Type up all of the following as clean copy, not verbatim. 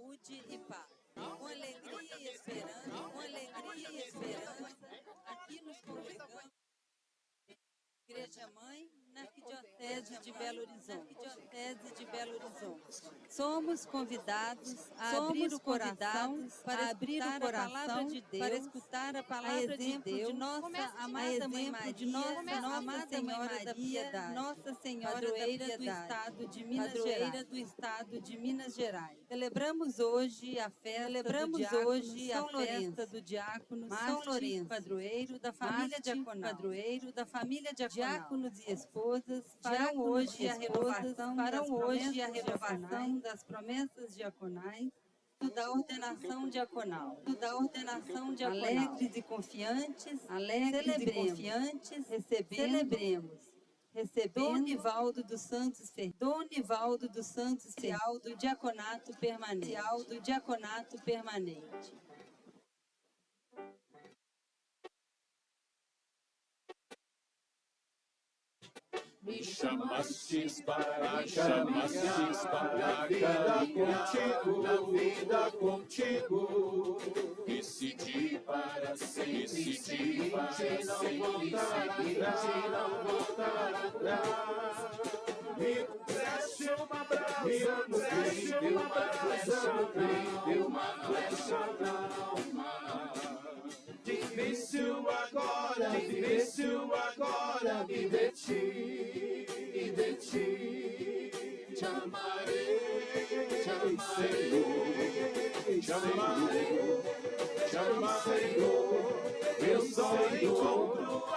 saúde e paz. Com alegria e esperança, aqui nos congregamos. Igreja Mãe, na Arquidiocese de Belo Horizonte. Somos convidados a abrir o coração para escutar a palavra de Deus, de nossa amada Mãe Maria, Nossa Senhora da Piedade, Nossa Senhora padroeira do Estado de Minas Gerais. Celebramos hoje a festa do diácono São Lourenço, padroeiro da família diaconal. Diáconos e esposas farão hoje a renovação das promessas diaconais da ordenação diaconal. Alegres e confiantes, celebremos. Dom Nivaldo dos Santos Fiel do diaconato permanente. Me chamastes para a vida contigo. Decidi para sempre não voltar atrás. Me puseste uma brasa, deu uma flecha na alma. Difícil agora viver de ti. Te amarei, Senhor. Eu só encontro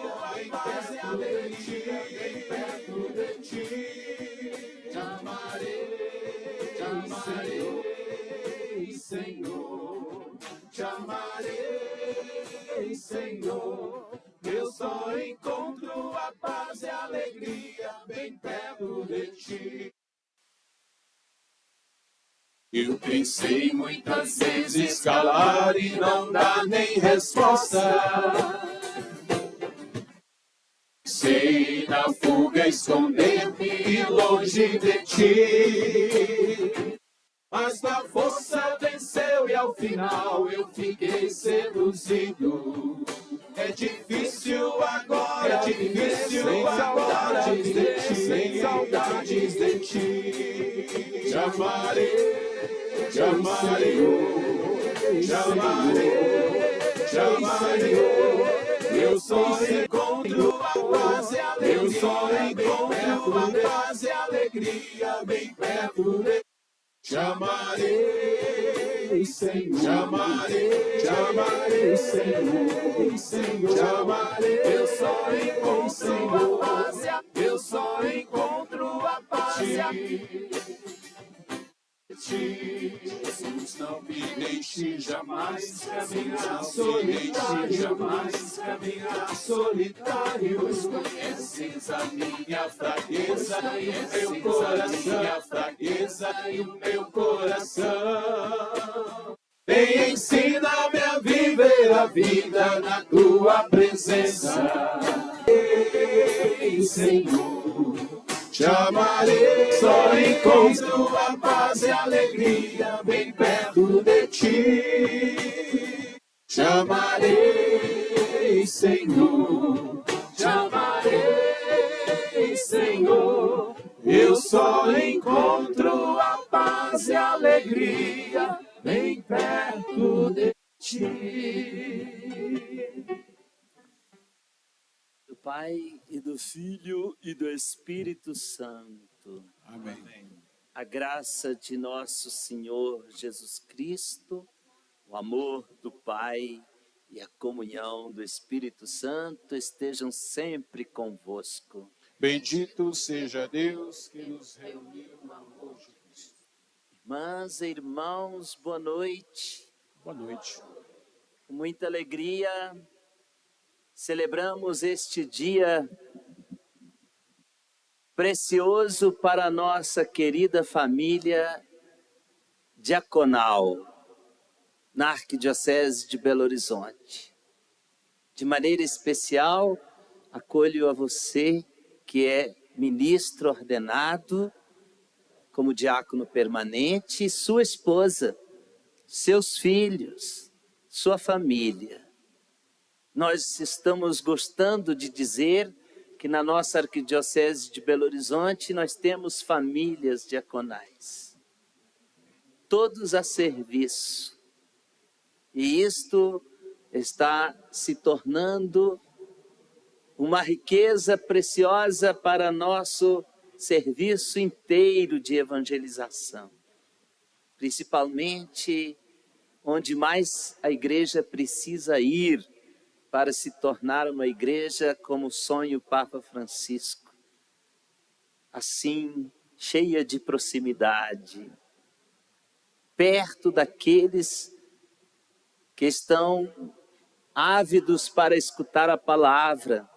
a paz e a alegria bem perto de ti. Te amarei, Senhor. Te amarei, Senhor. Eu só encontro a paz e a alegria bem perto de ti. Eu pensei muitas vezes calar e não dar nem resposta. Sei na fuga esconder-me longe de ti. Mas na força venceu e ao final eu fiquei seduzido. É difícil agora sem saudades de ti. Te amarei, eu só encontro a paz e alegria bem perto de ti. Te amarei, Senhor. Te amarei, Senhor. Te amarei, eu só encontro a paz e a Jesus, não me deixe jamais caminhar solitário. Conheces a minha fraqueza e o meu coração. Vem, ensina-me a viver a vida na tua presença. Ei, Senhor. Te amarei, só encontro a paz e a alegria bem perto de ti. Te amarei, Senhor. Te amarei, Senhor. Eu só encontro a paz e a alegria bem perto de ti. Do Pai e do Filho e do Espírito Santo. Amém. A graça de nosso Senhor Jesus Cristo, o amor do Pai e a comunhão do Espírito Santo estejam sempre convosco. Bendito seja Deus que nos reuniu no amor de Cristo. Irmãs e irmãos, boa noite. Boa noite. Com muita alegria, celebramos este dia precioso para a nossa querida família diaconal na Arquidiocese de Belo Horizonte. De maneira especial, acolho a você que é ministro ordenado como diácono permanente, sua esposa, seus filhos, sua família. Nós estamos gostando de dizer que na nossa Arquidiocese de Belo Horizonte nós temos famílias diaconais, todos a serviço. E isto está se tornando uma riqueza preciosa para nosso serviço inteiro de evangelização, principalmente onde mais a igreja precisa ir para se tornar uma igreja como sonha o Papa Francisco, assim, cheia de proximidade, perto daqueles que estão ávidos para escutar a palavra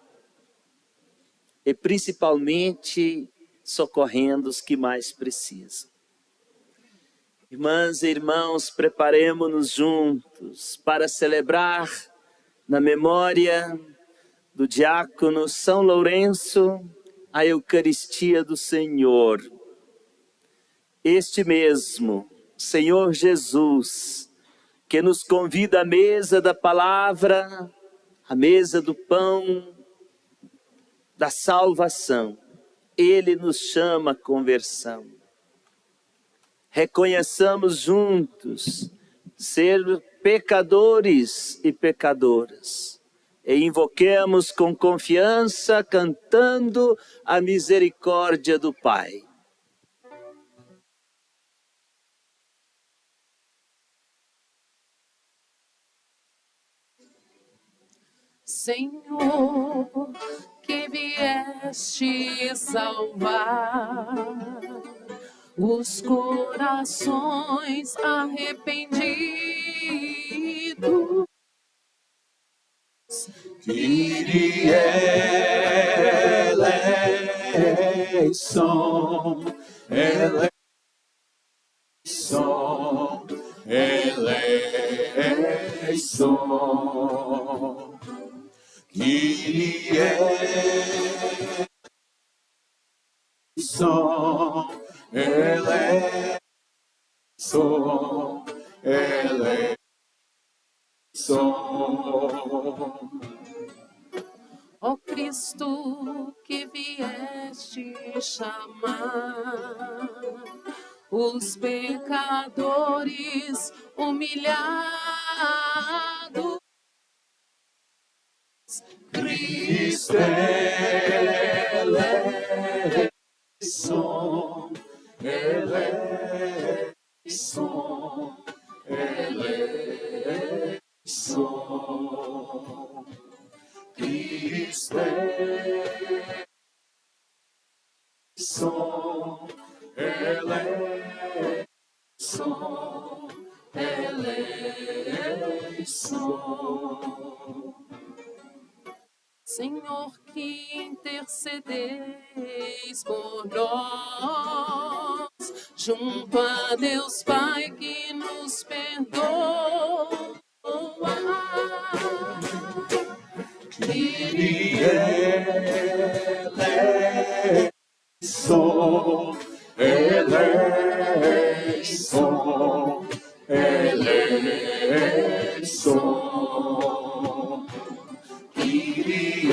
e principalmente socorrendo os que mais precisam. Irmãs e irmãos, preparemo-nos juntos para celebrar na memória do diácono São Lourenço a Eucaristia do Senhor. Este mesmo, Senhor Jesus, que nos convida à mesa da palavra, à mesa do pão, da salvação. Ele nos chama à conversão. Reconheçamos juntos ser pecadores e pecadoras e invoquemos com confiança, cantando a misericórdia do Pai. Senhor, que vieste salvar os corações arrependidos. Kyrie eleison, eleison, eleison. Kyrie eleison, eleison, eleison. Ó Cristo, que vieste chamar os pecadores humilhados. Cristo eleison, eleison, eleison. Cristo eleison, eleison, eleison. Senhor, que intercedeis por nós, junto a Deus Pai que nos perdoa. Kyrie eleison, eleison, eleison. Kyrie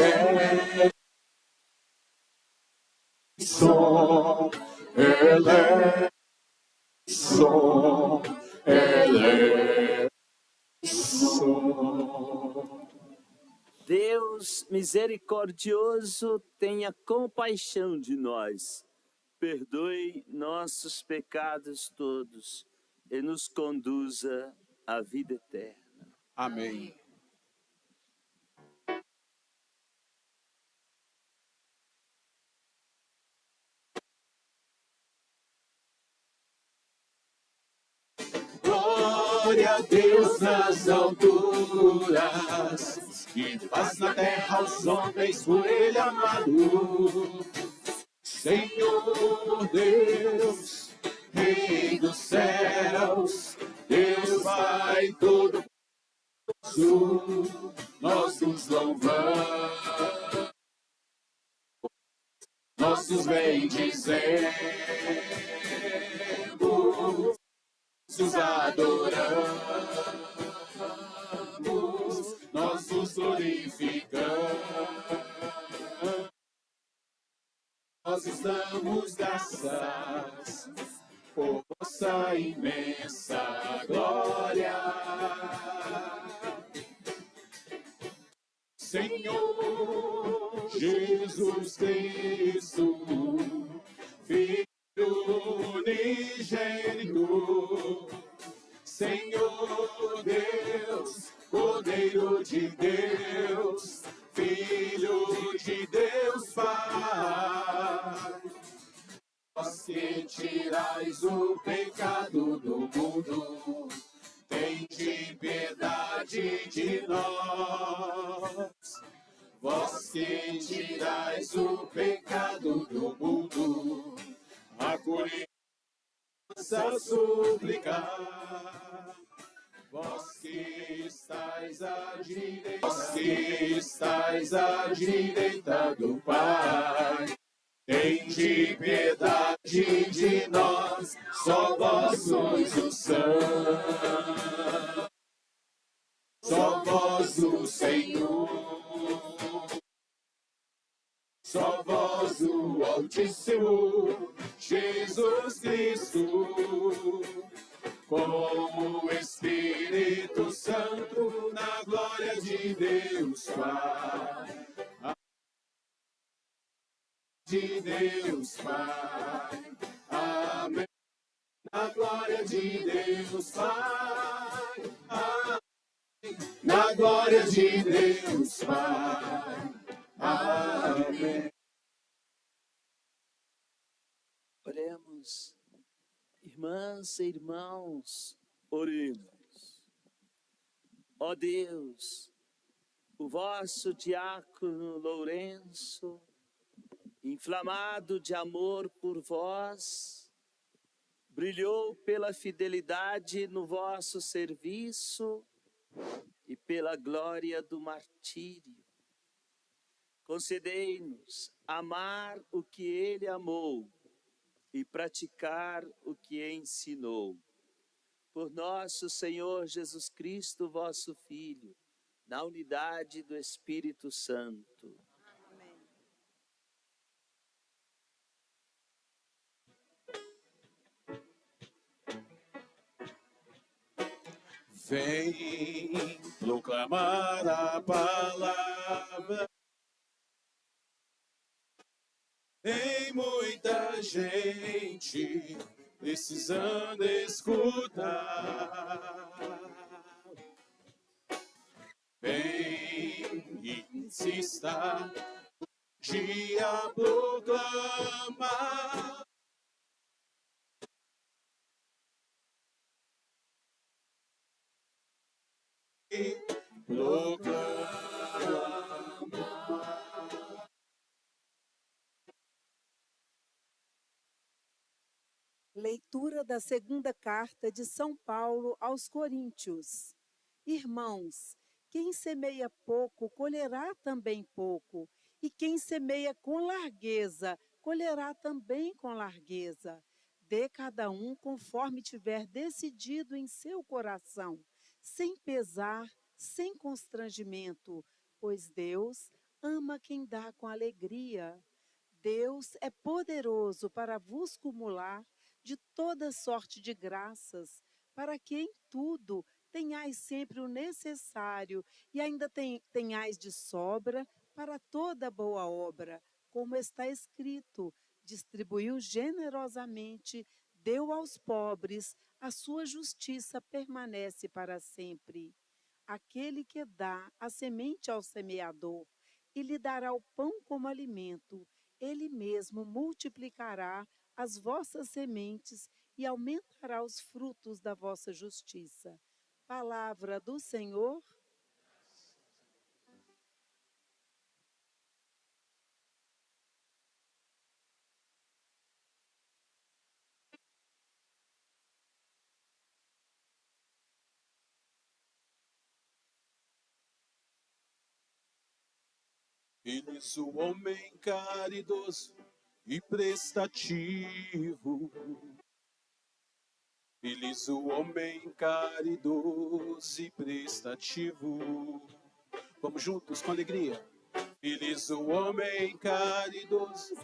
eleison, eleison, eleison. Deus misericordioso, tenha compaixão de nós, perdoe nossos pecados todos e nos conduza à vida eterna. Amém. Glória a Deus nas alturas, e paz na terra aos homens por ele amado. Senhor Deus, Rei dos céus, Deus Pai todo-poderoso, nós nos louvamos, nossos bendizemos, os adoramos, nós os glorificamos, nós os damos graças por vossa imensa glória. Senhor Jesus Cristo, Filho unigênito, Senhor Deus, Cordeiro de Deus, Filho de Deus Pai, vós que tirais o pecado do mundo, tende piedade de nós. Vós que tirais o pecado do mundo, acolhei nossa súplica. Vós que estáis à direita, do Pai, tende piedade de nós, só vós sois o Santo, só vós o Senhor, só vós o Altíssimo, Jesus Cristo, com o Espírito Santo, na glória de Deus Pai. De Deus Pai, amém. Na glória de Deus Pai, amém. Na glória de Deus Pai, amém. Oremos, irmãs e irmãos, oremos. Ó Deus, o vosso diácono Lourenço, inflamado de amor por vós, brilhou pela fidelidade no vosso serviço e pela glória do martírio. Concedei-nos amar o que ele amou e praticar o que ensinou. Por nosso Senhor Jesus Cristo, vosso Filho, na unidade do Espírito Santo. Vem proclamar a palavra. Tem muita gente precisando escutar. Vem e insista, dia proclamar. Leitura da segunda carta de São Paulo aos Coríntios. Irmãos, quem semeia pouco, colherá também pouco, e quem semeia com largueza, colherá também com largueza. Dê cada um conforme tiver decidido em seu coração, sem pesar, sem constrangimento, pois Deus ama quem dá com alegria. Deus é poderoso para vos cumular de toda sorte de graças, para que em tudo tenhais sempre o necessário e ainda tenhais de sobra para toda boa obra, como está escrito, distribuiu generosamente, deu aos pobres, a sua justiça permanece para sempre. Aquele que dá a semente ao semeador e lhe dará o pão como alimento, ele mesmo multiplicará as vossas sementes e aumentará os frutos da vossa justiça. Palavra do Senhor. Eis o homem caridoso, e prestativo. Feliz o homem caridoso e prestativo. Vamos juntos com alegria. Feliz o homem caridoso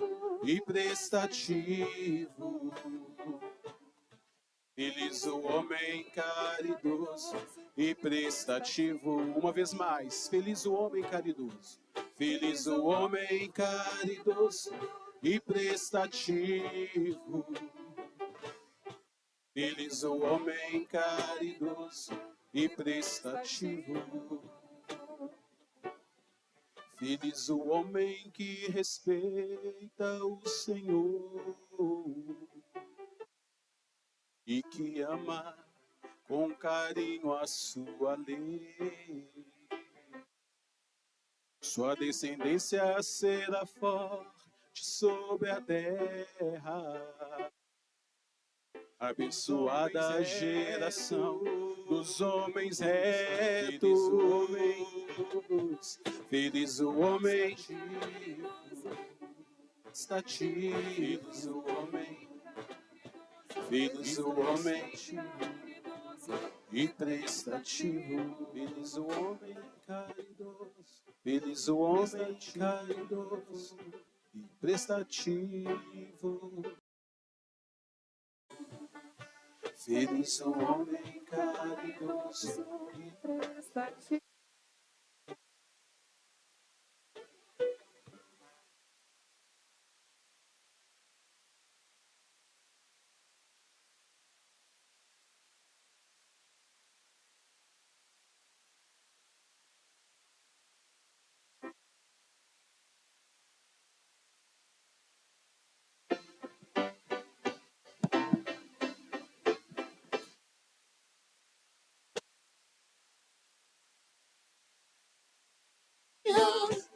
e prestativo. Feliz o homem caridoso e prestativo. Uma vez mais. Feliz o homem caridoso. Feliz o homem caridoso e prestativo. Feliz o homem caridoso e prestativo. Feliz o homem que respeita o Senhor e que ama com carinho a sua lei. Sua descendência será forte sobre a terra. Abençoada a geração dos homens retos. Feliz o homem estativo. Feliz o homem e prestativo. Feliz o homem caridoso. Feliz o homem caridoso e prestativo. Feliz o homem caridoso e prestativo.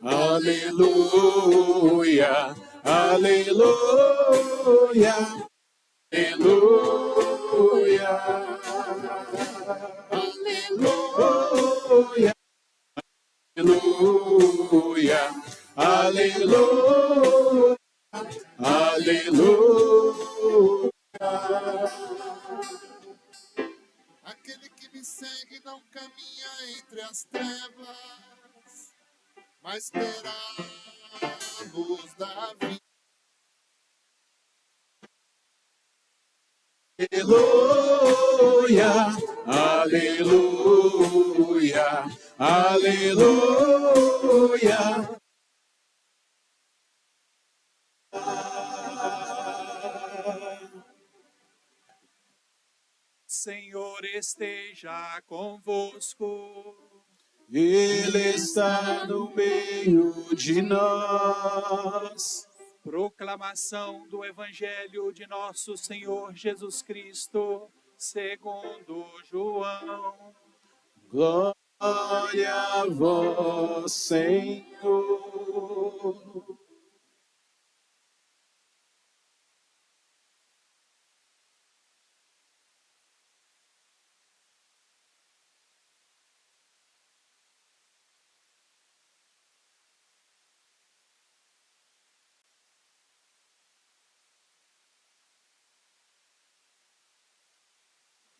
Aleluia, aleluia, aleluia, aleluia, aleluia, aleluia, aleluia. Aquele que me segue não caminha entre as trevas, mas terá a luz da vida. Aleluia, aleluia, aleluia. Senhor esteja convosco. Ele está no meio de nós. Proclamação do Evangelho de nosso Senhor Jesus Cristo, segundo João. Glória a vós, Senhor.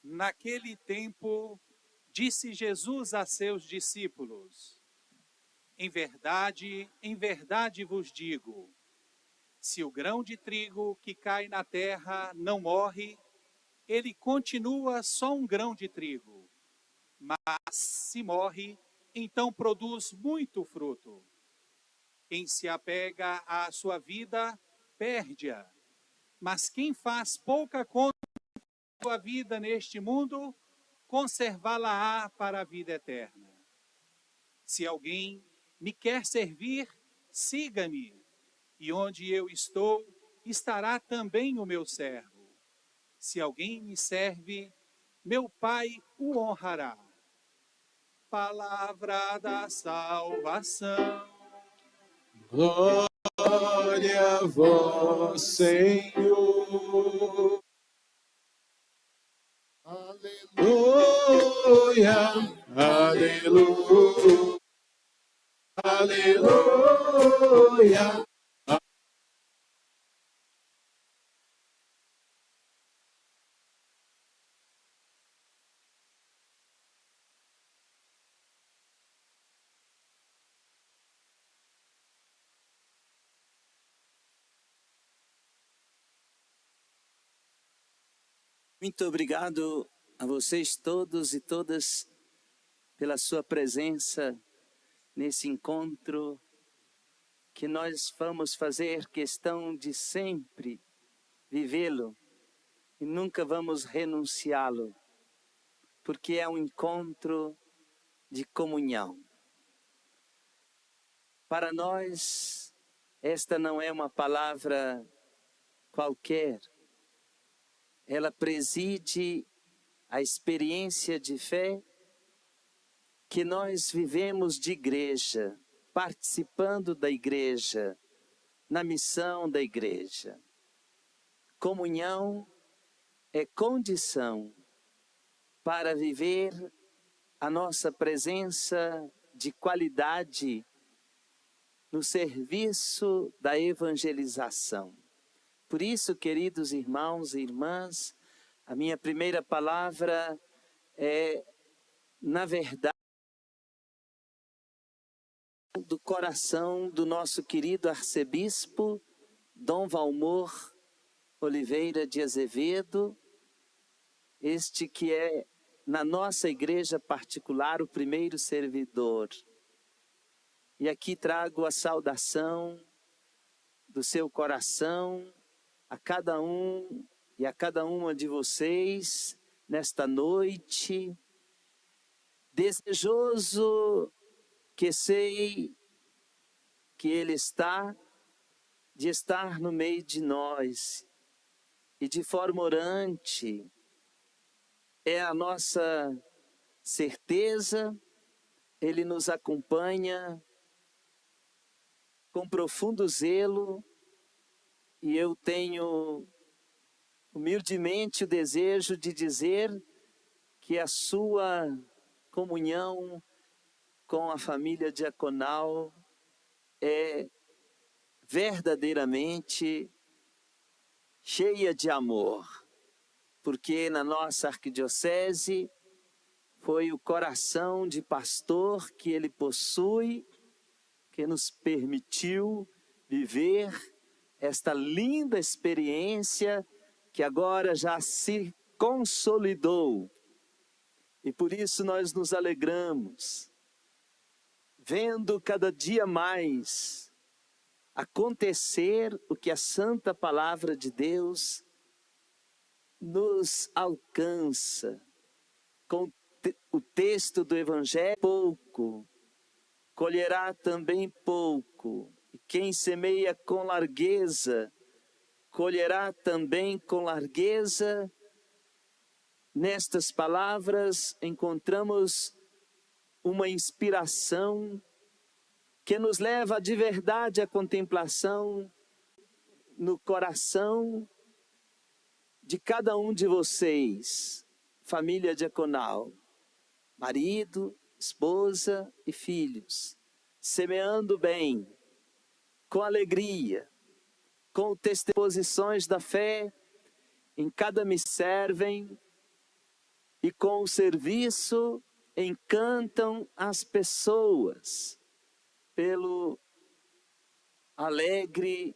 Naquele tempo, disse Jesus a seus discípulos: em verdade vos digo, se o grão de trigo que cai na terra não morre, ele continua só um grão de trigo. Mas se morre, então produz muito fruto. Quem se apega à sua vida, perde-a. Mas quem faz pouca conta da sua vida neste mundo, conservá-la-á para a vida eterna. Se alguém me quer servir, siga-me, e onde eu estou, estará também o meu servo. Se alguém me serve, meu Pai o honrará. Palavra da salvação. Glória a vós, Senhor. Aleluia, aleluia, aleluia, Muito obrigado a vocês todos e todas pela sua presença nesse encontro que nós vamos fazer questão de sempre vivê-lo e nunca vamos renunciá-lo, porque é um encontro de comunhão. Para nós, esta não é uma palavra qualquer. Ela preside a experiência de fé que nós vivemos de igreja, participando da igreja, na missão da igreja. Comunhão é condição para viver a nossa presença de qualidade no serviço da evangelização. Por isso, queridos irmãos e irmãs, a minha primeira palavra é, na verdade, do coração do nosso querido arcebispo, Dom Valmor Oliveira de Azevedo, este que é, na nossa igreja particular, o primeiro servidor. E aqui trago a saudação do seu coração a cada um e a cada uma de vocês nesta noite, desejoso que sei que Ele está, de estar no meio de nós e de forma orante. É a nossa certeza, Ele nos acompanha com profundo zelo, e eu tenho humildemente o desejo de dizer que a sua comunhão com a família diaconal é verdadeiramente cheia de amor, porque na nossa arquidiocese foi o coração de pastor que ele possui, que nos permitiu viver esta linda experiência que agora já se consolidou. E por isso nós nos alegramos, vendo cada dia mais acontecer o que a Santa Palavra de Deus nos alcança. Com o texto do Evangelho, pouco colherá também pouco, e quem semeia com largueza, colherá também com largueza. Nestas palavras encontramos uma inspiração que nos leva de verdade à contemplação no coração de cada um de vocês, família diaconal, marido, esposa e filhos, semeando bem, com alegria, com testemunhos da fé, em cada me servem e com o serviço encantam as pessoas pelo alegre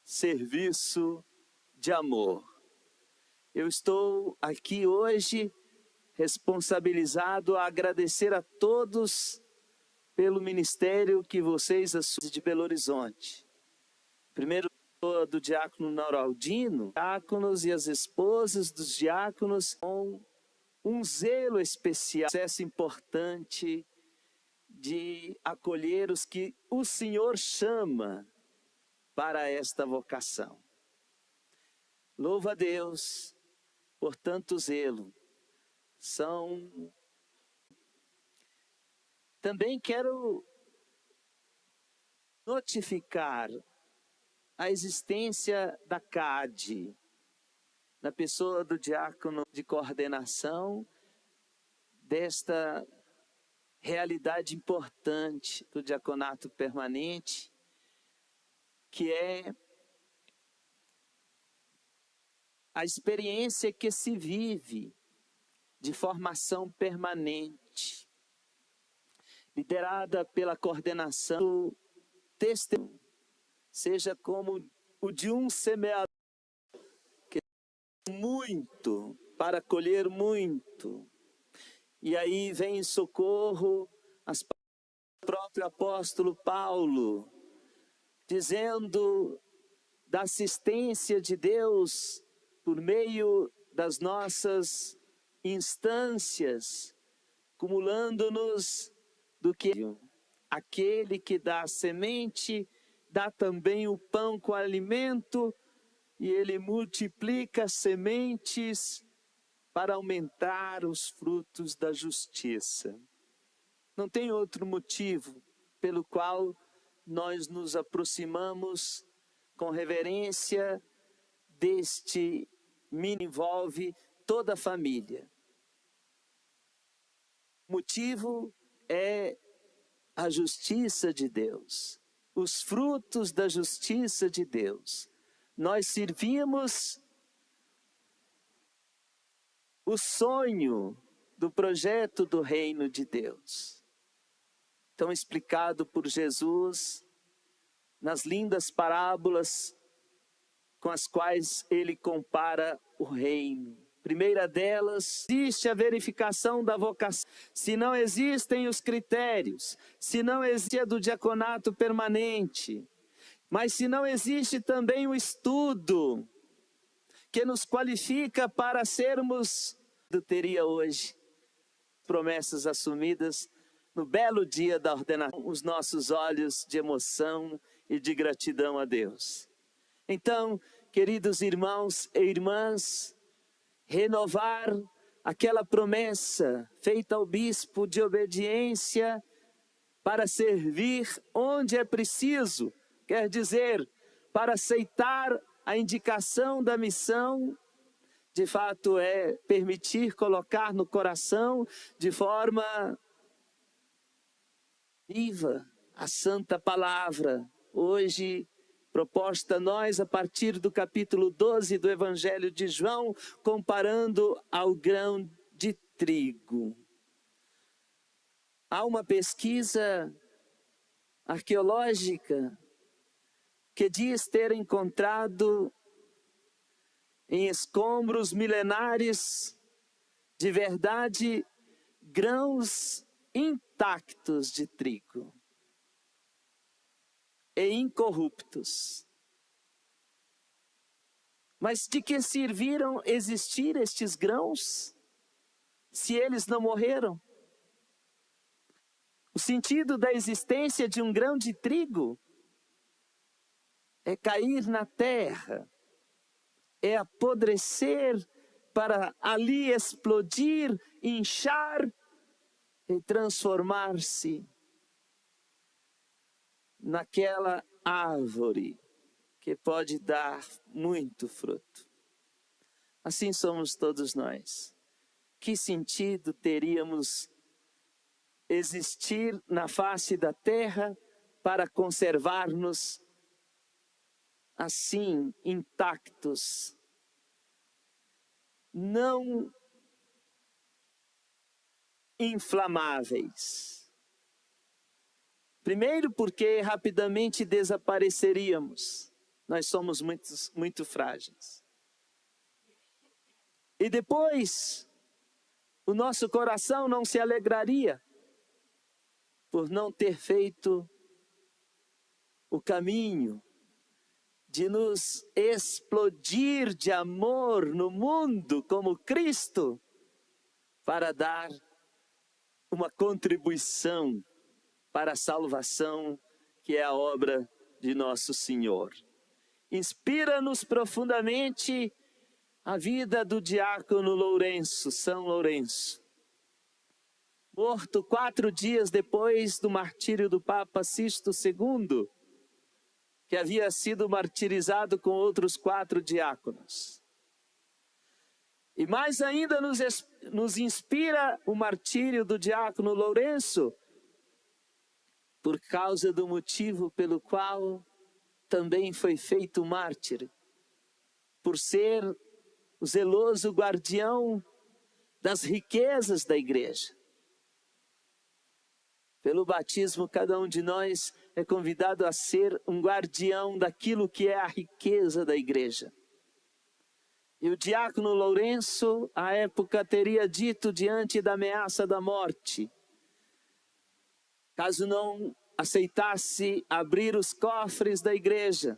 serviço de amor. Eu estou aqui hoje responsabilizado a agradecer a todos pelo ministério que vocês assumem de Belo Horizonte. Primeiro, do diácono Noraldino, diáconos e as esposas dos diáconos com um zelo especial, um processo importante de acolher os que o Senhor chama para esta vocação. Louvo a Deus por tanto zelo. Também quero notificar a existência da CAD, na pessoa do diácono de coordenação desta realidade importante do diaconato permanente, que é a experiência que se vive de formação permanente, liderada pela coordenação do testemunho, seja como o de um semeador, muito, para colher muito. E aí vem em socorro as palavras do próprio apóstolo Paulo, dizendo da assistência de Deus por meio das nossas instâncias, cumulando-nos do que aquele que dá a semente, dá também o pão com alimento, e ele multiplica sementes para aumentar os frutos da justiça. Não tem outro motivo pelo qual nós nos aproximamos com reverência deste menino, envolve toda a família. O motivo é a justiça de Deus, os frutos da justiça de Deus. Nós servimos o sonho do projeto do reino de Deus, tão explicado por Jesus nas lindas parábolas com as quais ele compara o reino. Primeira delas, existe a verificação da vocação. Se não existem os critérios, se não existe a do diaconato permanente, mas se não existe também o estudo que nos qualifica para sermos, teria hoje promessas assumidas no belo dia da ordenação, os nossos olhos de emoção e de gratidão a Deus. Então, queridos irmãos e irmãs, renovar aquela promessa feita ao bispo de obediência para servir onde é preciso, quer dizer, para aceitar a indicação da missão, de fato é permitir colocar no coração de forma viva a santa palavra, hoje proposta a nós a partir do capítulo 12 do Evangelho de João, comparando ao grão de trigo. Há uma pesquisa arqueológica que diz ter encontrado em escombros milenares de verdade grãos intactos de trigo e incorruptos. Mas de que serviram existir estes grãos, se eles não morreram? O sentido da existência de um grão de trigo é cair na terra, é apodrecer para ali explodir, inchar e transformar-se naquela árvore que pode dar muito fruto. Assim somos todos nós. Que sentido teríamos existir na face da terra para conservar-nos assim, intactos, não inflamáveis? Primeiro, porque rapidamente desapareceríamos. Nós somos muito frágeis. E depois, o nosso coração não se alegraria por não ter feito o caminho de nos explodir de amor no mundo como Cristo, para dar uma contribuição para a salvação que é a obra de nosso Senhor. Inspira-nos profundamente a vida do diácono Lourenço, São Lourenço. Morto 4 dias depois do martírio do Papa Sisto II, que havia sido martirizado com outros 4 diáconos. E mais ainda nos inspira o martírio do diácono Lourenço, por causa do motivo pelo qual também foi feito mártir, por ser o zeloso guardião das riquezas da igreja. Pelo batismo, cada um de nós é convidado a ser um guardião daquilo que é a riqueza da igreja. E o diácono Lourenço, à época, teria dito diante da ameaça da morte, caso não aceitasse abrir os cofres da igreja,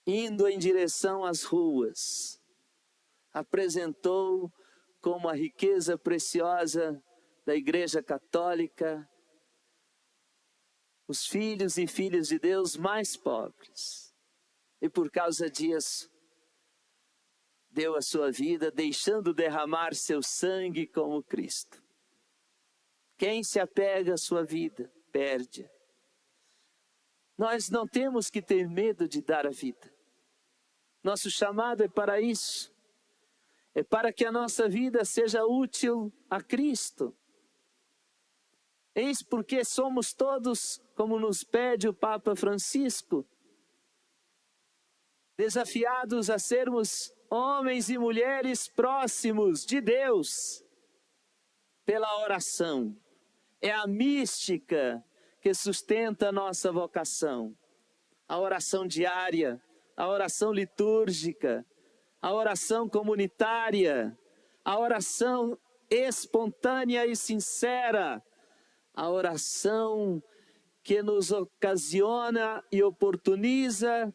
indo em direção às ruas, apresentou como a riqueza preciosa da Igreja Católica os filhos e filhas de Deus mais pobres. E por causa disso, deu a sua vida, deixando derramar seu sangue como Cristo. Quem se apega à sua vida, perde-a. Nós não temos que ter medo de dar a vida. Nosso chamado é para isso. É para que a nossa vida seja útil a Cristo. Eis porque somos todos, como nos pede o Papa Francisco, desafiados a sermos homens e mulheres próximos de Deus pela oração. É a mística que sustenta a nossa vocação. A oração diária, a oração litúrgica, a oração comunitária, a oração espontânea e sincera, a oração que nos ocasiona e oportuniza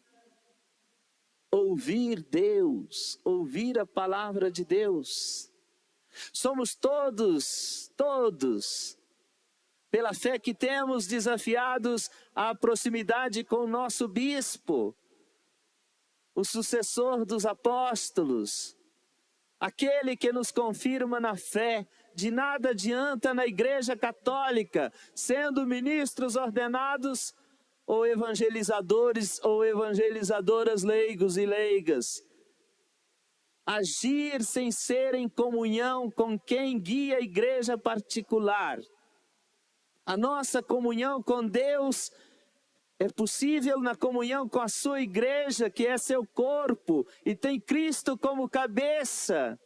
ouvir Deus, ouvir a palavra de Deus. Somos todos, pela fé que temos, desafiados à proximidade com o nosso bispo, o sucessor dos apóstolos, aquele que nos confirma na fé. De nada adianta na Igreja Católica, sendo ministros ordenados, ou evangelizadores ou evangelizadoras leigos e leigas, agir sem ser em comunhão com quem guia a igreja particular. A nossa comunhão com Deus é possível na comunhão com a sua igreja, que é seu corpo, e tem Cristo como cabeça.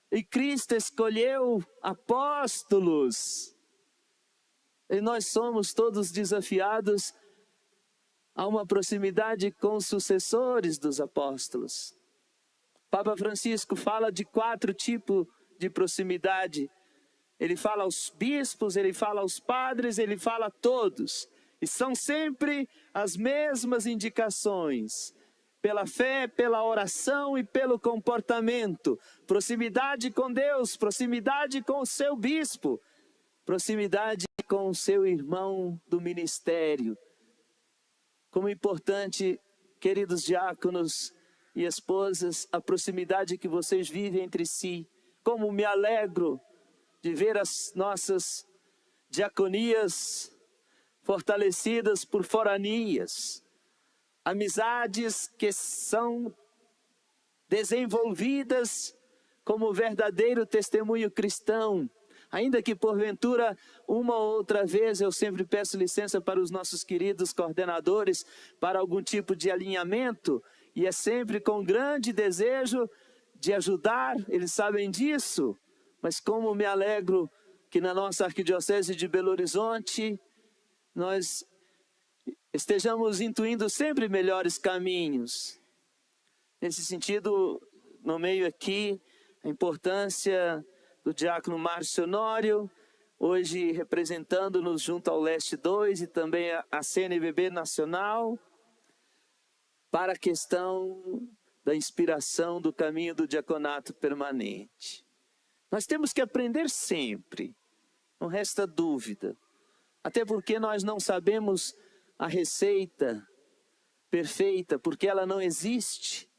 E Cristo escolheu apóstolos. E nós somos todos desafiados a uma proximidade com os sucessores dos apóstolos. Papa Francisco fala de 4 tipos de proximidade. Ele fala aos bispos, ele fala aos padres, ele fala a todos. E são sempre as mesmas indicações. Pela fé, pela oração e pelo comportamento. Proximidade com Deus, proximidade com o seu bispo, proximidade com o seu irmão do ministério. Como importante, queridos diáconos e esposas, a proximidade que vocês vivem entre si. Como me alegro de ver as nossas diaconias fortalecidas por foranias. Amizades que são desenvolvidas como verdadeiro testemunho cristão. Ainda que porventura, uma ou outra vez, eu sempre peço licença para os nossos queridos coordenadores, para algum tipo de alinhamento, e é sempre com grande desejo de ajudar, eles sabem disso, mas como me alegro que na nossa Arquidiocese de Belo Horizonte, nós estejamos intuindo sempre melhores caminhos. Nesse sentido, nomeio aqui a importância do diácono Márcio Honório, hoje representando-nos junto ao Leste 2 e também a CNBB Nacional, para a questão da inspiração do caminho do diaconato permanente. Nós temos que aprender sempre, não resta dúvida, até porque nós não sabemos a receita perfeita, porque ela não existe,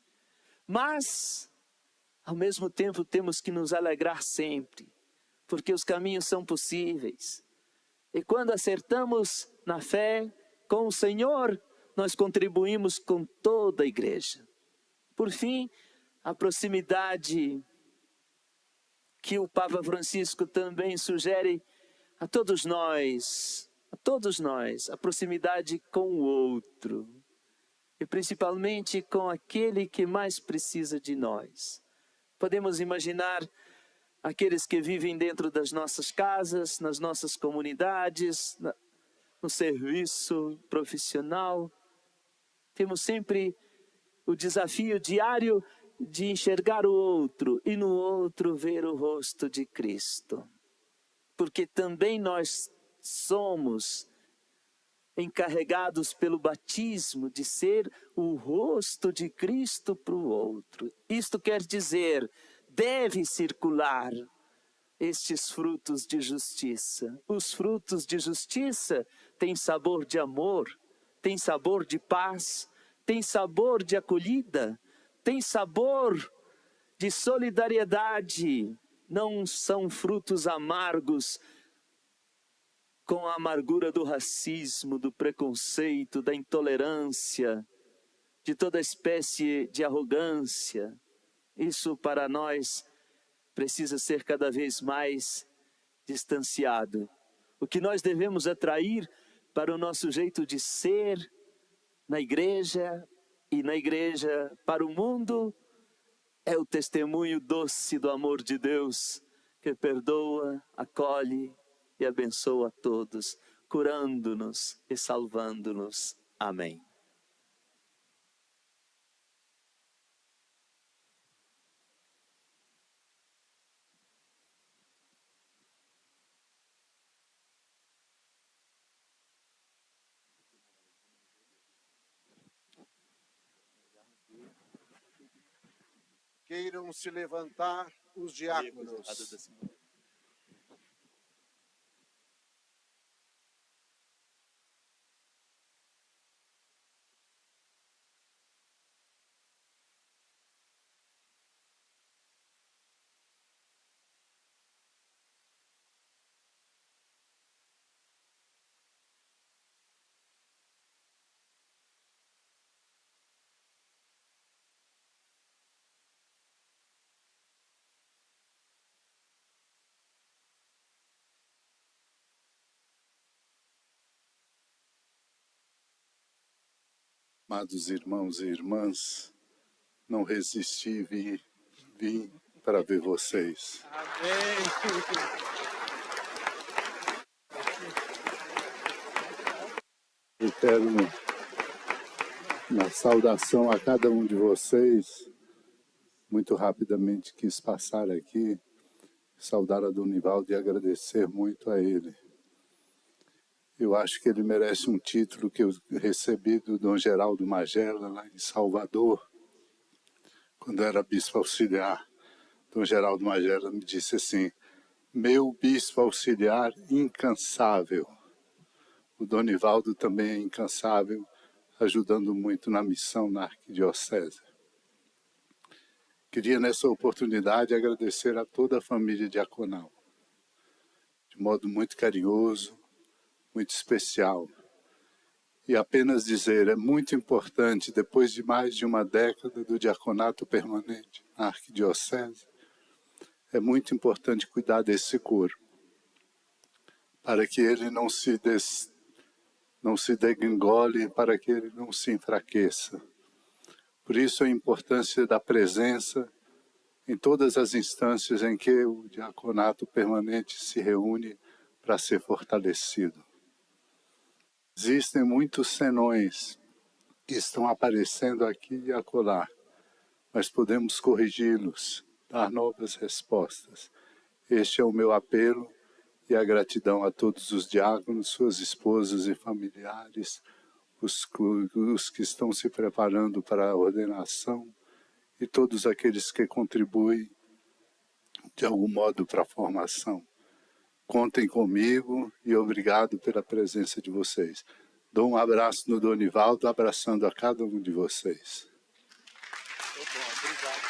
mas ao mesmo tempo temos que nos alegrar sempre, porque os caminhos são possíveis. E quando acertamos na fé com o Senhor, nós contribuímos com toda a igreja. Por fim, a proximidade que o Papa Francisco também sugere a todos nós, a proximidade com o outro, e principalmente com aquele que mais precisa de nós. Podemos imaginar aqueles que vivem dentro das nossas casas, nas nossas comunidades, no serviço profissional. Temos sempre o desafio diário de enxergar o outro e no outro ver o rosto de Cristo. Porque também nós somos encarregados pelo batismo de ser o rosto de Cristo para o outro. Isto quer dizer, deve circular estes frutos de justiça. Os frutos de justiça têm sabor de amor, têm sabor de paz, têm sabor de acolhida, têm sabor de solidariedade. Não são frutos amargos, com a amargura do racismo, do preconceito, da intolerância, de toda espécie de arrogância. Isso para nós precisa ser cada vez mais distanciado. O que nós devemos atrair para o nosso jeito de ser na igreja e na igreja para o mundo é o testemunho doce do amor de Deus, que perdoa, acolhe e abençoa a todos, curando-nos e salvando-nos. Amém. Queiram se levantar os diáconos. Amados irmãos e irmãs, não resisti e vim para ver vocês. Amém. Eu quero, na saudação a cada um de vocês, muito rapidamente quis passar aqui, saudar a Donivaldo e agradecer muito a ele. Eu acho que ele merece um título que eu recebi do Dom Geraldo Magela, lá em Salvador, quando era bispo auxiliar. Dom Geraldo Magela me disse assim: meu bispo auxiliar incansável. O Donivaldo também é incansável, ajudando muito na missão na arquidiocese. Queria nessa oportunidade agradecer a toda a família diaconal, de modo muito carinhoso, muito especial. E apenas dizer, é muito importante, depois de mais de uma década do diaconato permanente na arquidiocese, é muito importante cuidar desse corpo, para que ele não se degringole, para que ele não se enfraqueça. Por isso a importância da presença em todas as instâncias em que o diaconato permanente se reúne para ser fortalecido. Existem muitos senões que estão aparecendo aqui e acolá, mas podemos corrigi-los, dar novas respostas. Este é o meu apelo e a gratidão a todos os diáconos, suas esposas e familiares, os que estão se preparando para a ordenação e todos aqueles que contribuem de algum modo para a formação. Contem comigo e obrigado pela presença de vocês. Dou um abraço no Donivaldo, abraçando a cada um de vocês. Obrigado.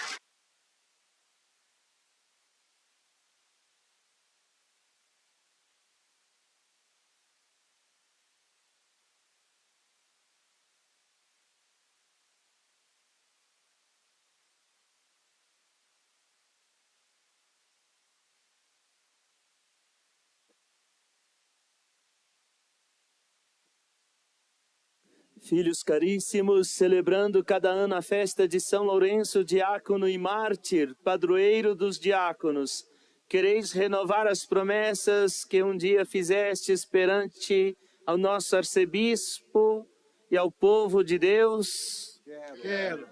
Filhos caríssimos, celebrando cada ano a festa de São Lourenço, diácono e mártir, padroeiro dos diáconos, quereis renovar as promessas que um dia fizestes perante ao nosso arcebispo e ao povo de Deus? Quero.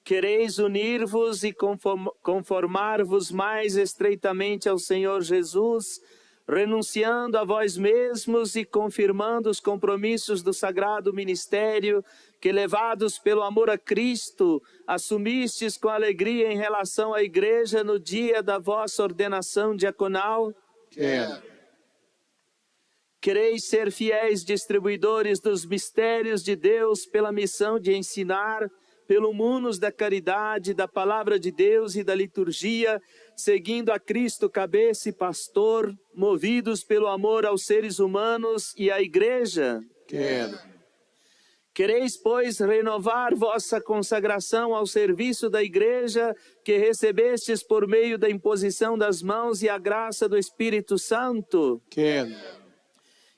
Quereis unir-vos e conformar-vos mais estreitamente ao Senhor Jesus, renunciando a vós mesmos e confirmando os compromissos do sagrado ministério que, levados pelo amor a Cristo, assumistes com alegria em relação à Igreja no dia da vossa ordenação diaconal? Quero. Quereis ser fiéis distribuidores dos mistérios de Deus pela missão de ensinar, pelo munus da caridade, da palavra de Deus e da liturgia, seguindo a Cristo cabeça e pastor, movidos pelo amor aos seres humanos e à Igreja? Quero. Quereis, pois, renovar vossa consagração ao serviço da Igreja que recebestes por meio da imposição das mãos e a graça do Espírito Santo? Quero.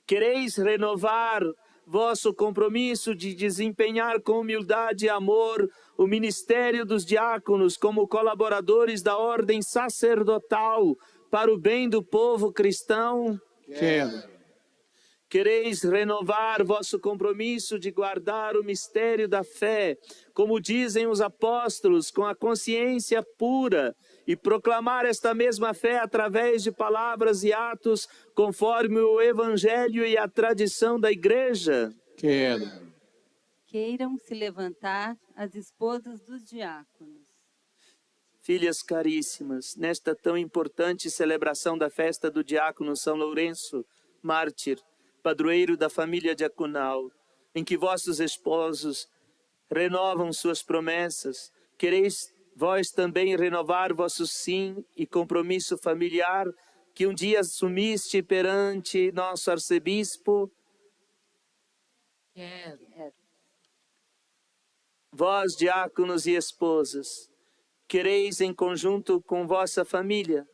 Quereis renovar vosso compromisso de desempenhar com humildade e amor o ministério dos diáconos como colaboradores da ordem sacerdotal para o bem do povo cristão? Quero. Quereis renovar vosso compromisso de guardar o mistério da fé, como dizem os apóstolos, com a consciência pura, e proclamar esta mesma fé através de palavras e atos, conforme o Evangelho e a tradição da Igreja? Quero. Queiram se levantar as esposas dos diáconos. Filhas caríssimas, nesta tão importante celebração da festa do diácono São Lourenço, mártir, padroeiro da família diaconal, em que vossos esposos renovam suas promessas, quereis vós também renovar vosso sim e compromisso familiar que um dia assumiste perante nosso arcebispo? Quero. Vós, diáconos e esposas, quereis em conjunto com vossa família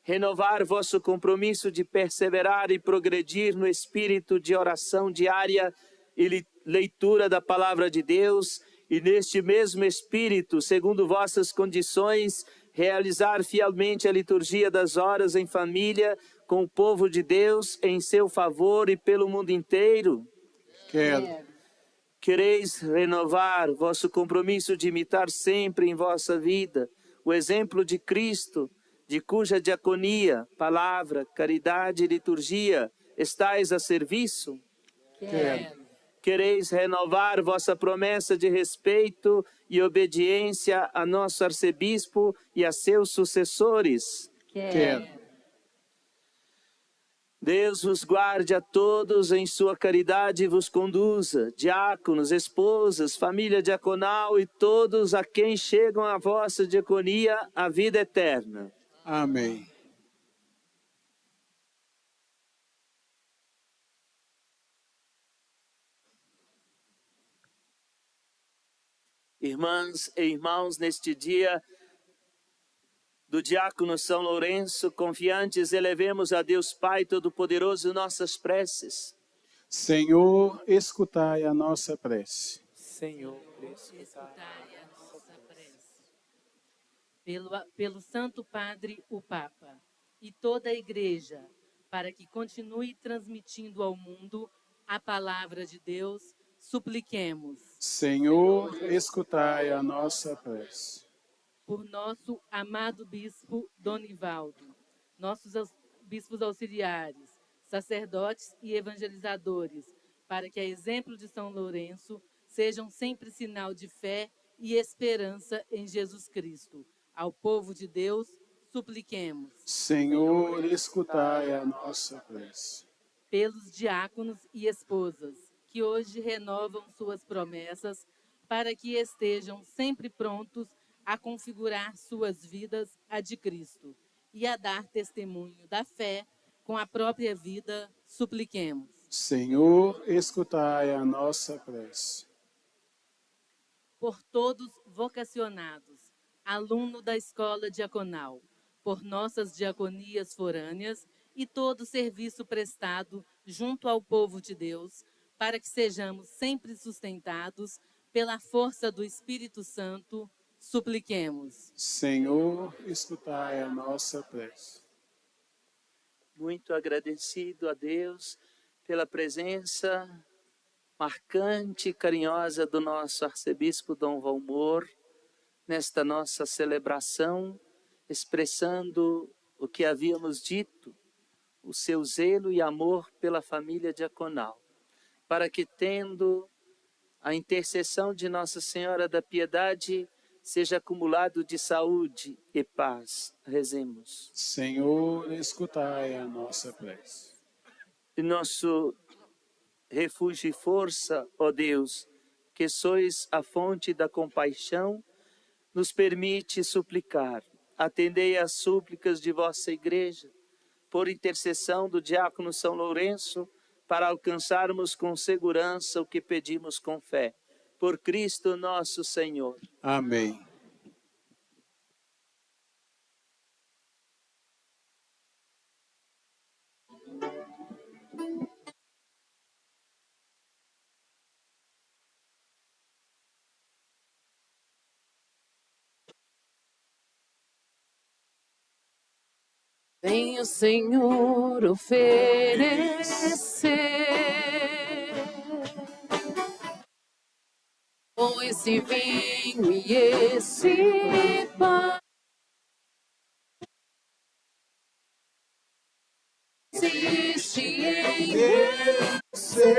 renovar vosso compromisso de perseverar e progredir no espírito de oração diária e leitura da palavra de Deus, e neste mesmo espírito, segundo vossas condições, realizar fielmente a liturgia das horas em família, com o povo de Deus, em seu favor e pelo mundo inteiro? Quero. Quereis renovar vosso compromisso de imitar sempre em vossa vida o exemplo de Cristo, de cuja diaconia, palavra, caridade e liturgia estais a serviço? Quero. Quereis renovar vossa promessa de respeito e obediência a nosso arcebispo e a seus sucessores? Quero. Deus vos guarde a todos em sua caridade e vos conduza, diáconos, esposas, família diaconal e todos a quem chegam a vossa diaconia, a vida eterna. Amém. Irmãs e irmãos, neste dia do diácono São Lourenço, confiantes, elevemos a Deus Pai Todo-Poderoso nossas preces. Senhor, escutai a nossa prece. Senhor, Escutai a nossa prece. Pelo Santo Padre, o Papa, e toda a Igreja, para que continue transmitindo ao mundo a palavra de Deus, supliquemos. Senhor, escutai a nossa prece. Por nosso amado Bispo Donivaldo, nossos bispos auxiliares, sacerdotes e evangelizadores, para que, a exemplo de São Lourenço, sejam sempre sinal de fé e esperança em Jesus Cristo. Ao povo de Deus, supliquemos. Senhor, escutai a nossa prece. Pelos diáconos e esposas, que hoje renovam suas promessas, para que estejam sempre prontos a configurar suas vidas à de Cristo e a dar testemunho da fé com a própria vida, supliquemos. Senhor, escutai a nossa prece. Por todos vocacionados, aluno da escola diaconal, por nossas diaconias forâneas e todo serviço prestado junto ao povo de Deus, para que sejamos sempre sustentados pela força do Espírito Santo, supliquemos. Senhor, escutai a nossa prece. Muito agradecido a Deus pela presença marcante e carinhosa do nosso arcebispo Dom Valmor, nesta nossa celebração, expressando o que havíamos dito, o seu zelo e amor pela família diaconal, para que, tendo a intercessão de Nossa Senhora da Piedade, seja acumulado de saúde e paz. Rezemos. Senhor, escutai a nossa prece. E nosso refúgio e força, ó Deus, que sois a fonte da compaixão, nos permite suplicar. Atendei às súplicas de vossa Igreja, por intercessão do diácono São Lourenço, para alcançarmos com segurança o que pedimos com fé. Por Cristo nosso Senhor. Amém. Venho, Senhor, oferecer com esse vinho e esse pão. Existe em você.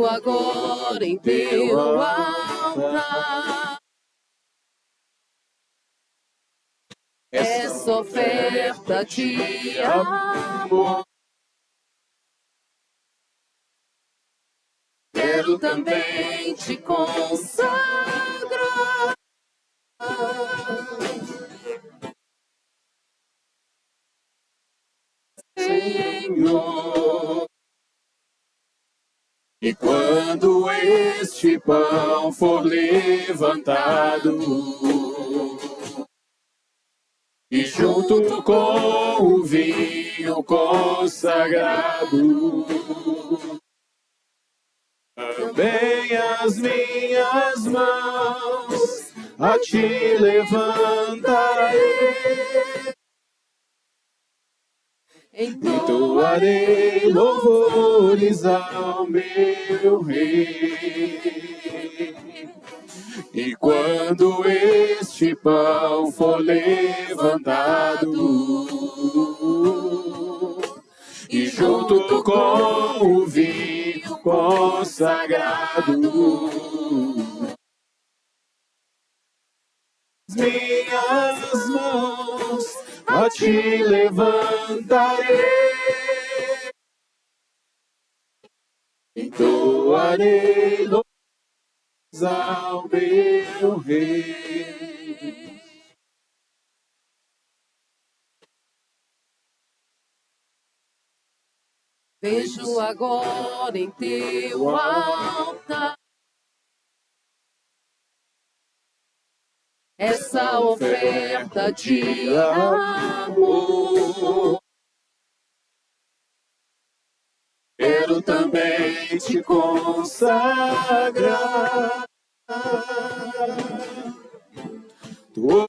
Agora em teu altar, essa oferta de amor, quero também te consagrar. Senhor. E quando este pão for levantado, e junto com o vinho consagrado, também as minhas mãos a ti levantarei. Entoarei louvores ao meu Rei. E quando este pão for levantado, e junto com o vinho consagrado, as minhas mãos a ti levantarei, entoarei louvores ao meu Rei. Vejo agora em teu altar essa oferta de amor. Quero também te consagrar. Tua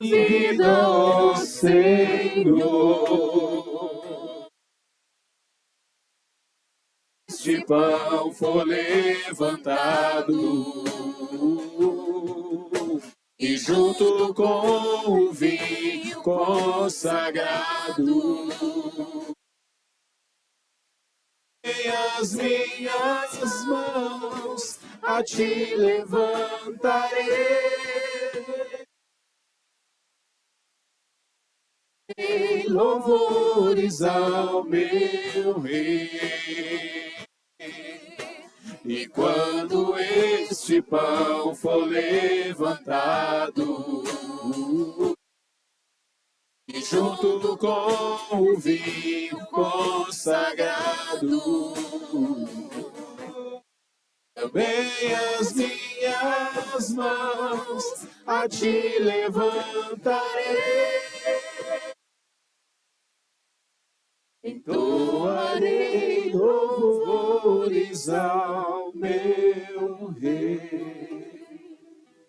vida, ó Senhor. Este pão for levantado, e junto com o vinho consagrado, em as minhas mãos a ti levantarei, em louvores ao meu Rei. E quando este pão for levantado, e junto com o vinho consagrado, também as minhas mãos a ti levantarei, entoarei louvores ao meu Rei.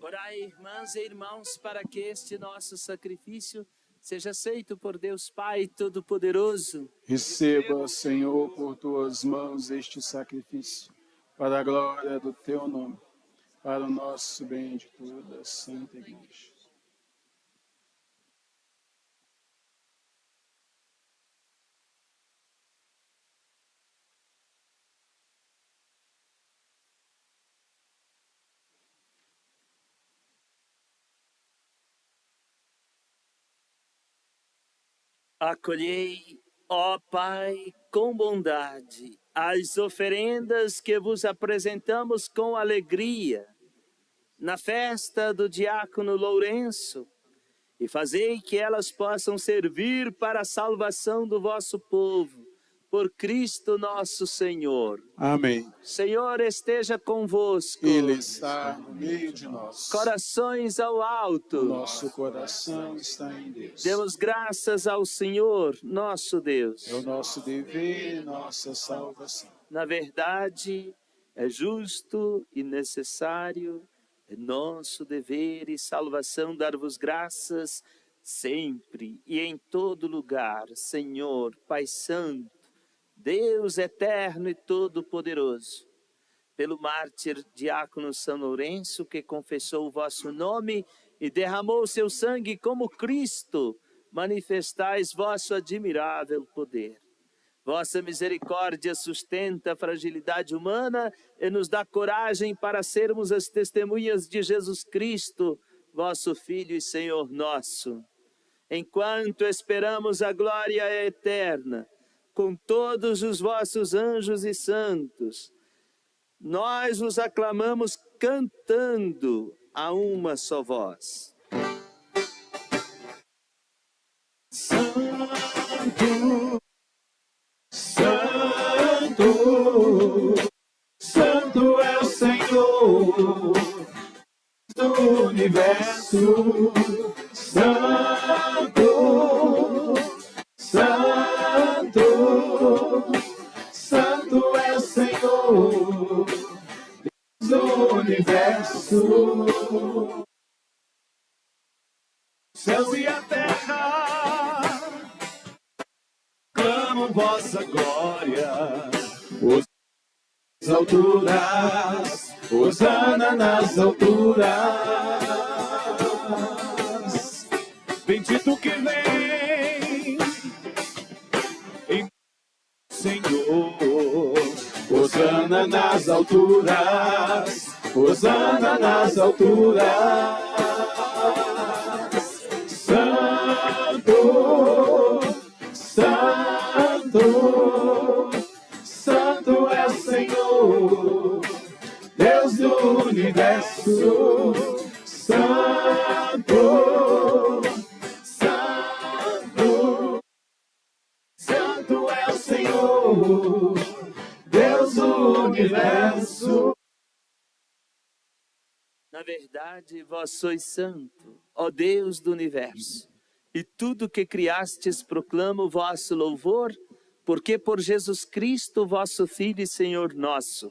Orai, irmãs e irmãos, para que este nosso sacrifício seja aceito por Deus Pai Todo-Poderoso. Receba, Senhor, por tuas mãos este sacrifício, para a glória do teu nome, para o nosso bem de toda a Santa Igreja. Acolhei, ó Pai, com bondade, as oferendas que vos apresentamos com alegria na festa do diácono Lourenço, e fazei que elas possam servir para a salvação do vosso povo, por Cristo nosso Senhor. Amém. Senhor esteja convosco. Ele está no meio de nós. Corações ao alto. O nosso coração está em Deus. Demos graças ao Senhor, nosso Deus. É o nosso dever e nossa salvação. Na verdade, é justo e necessário, é nosso dever e salvação dar-vos graças sempre e em todo lugar, Senhor, Pai Santo, Deus eterno e todo-poderoso, pelo mártir diácono São Lourenço, que confessou o vosso nome e derramou seu sangue como Cristo, manifestais vosso admirável poder. Vossa misericórdia sustenta a fragilidade humana e nos dá coragem para sermos as testemunhas de Jesus Cristo, vosso Filho e Senhor nosso. Enquanto esperamos a glória eterna, com todos os vossos anjos e santos, nós os aclamamos cantando a uma só voz. Santo, Santo é o Senhor do universo. Santo, Santo é o Senhor do universo. Céus e a terra clamam vossa glória. As alturas, hosana nas alturas. Bendito que vem em Senhor. Hosana nas alturas, hosana nas alturas. Santo, Santo, Santo é o Senhor, Deus do universo. Santo, Santo, Santo é o Senhor, Deus do universo. Na verdade, vós sois santo, ó Deus do universo, e tudo que criastes proclama o vosso louvor, porque por Jesus Cristo, vosso Filho e Senhor nosso,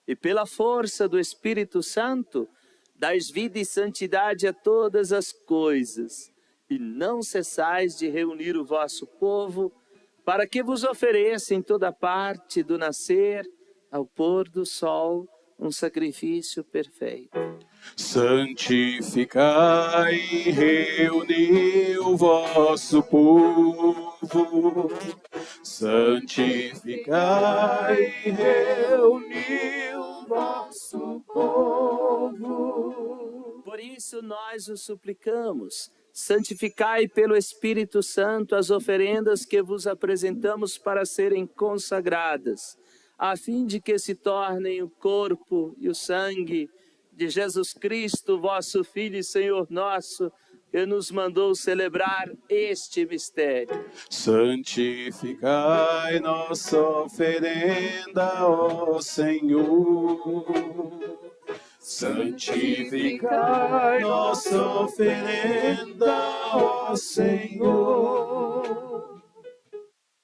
e pela força do Espírito Santo, dais vida e santidade a todas as coisas, e não cessais de reunir o vosso povo, para que vos ofereça em toda parte, do nascer ao pôr do sol, um sacrifício perfeito. Santificai e reuni o vosso povo. Santificai e reuni o vosso povo. Por isso nós os suplicamos, santificai pelo Espírito Santo as oferendas que vos apresentamos para serem consagradas, a fim de que se tornem o corpo e o sangue de Jesus Cristo, vosso Filho e Senhor nosso, que nos mandou celebrar este mistério. Santificai nossa oferenda, ó Senhor. Santificai nossa oferenda, ó Senhor.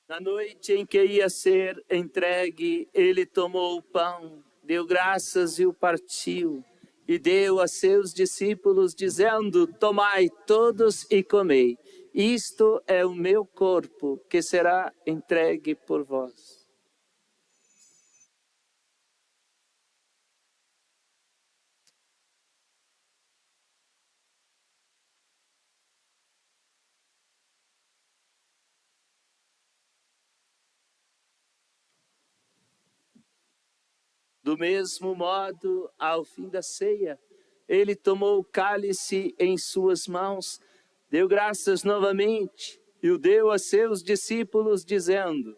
Na noite em que ia ser entregue, ele tomou o pão, deu graças e o partiu, e deu a seus discípulos, dizendo: tomai todos e comei, Isto é o meu corpo, que será entregue por vós. Do mesmo modo, ao fim da ceia, ele tomou o cálice em suas mãos, deu graças novamente e o deu a seus discípulos, dizendo: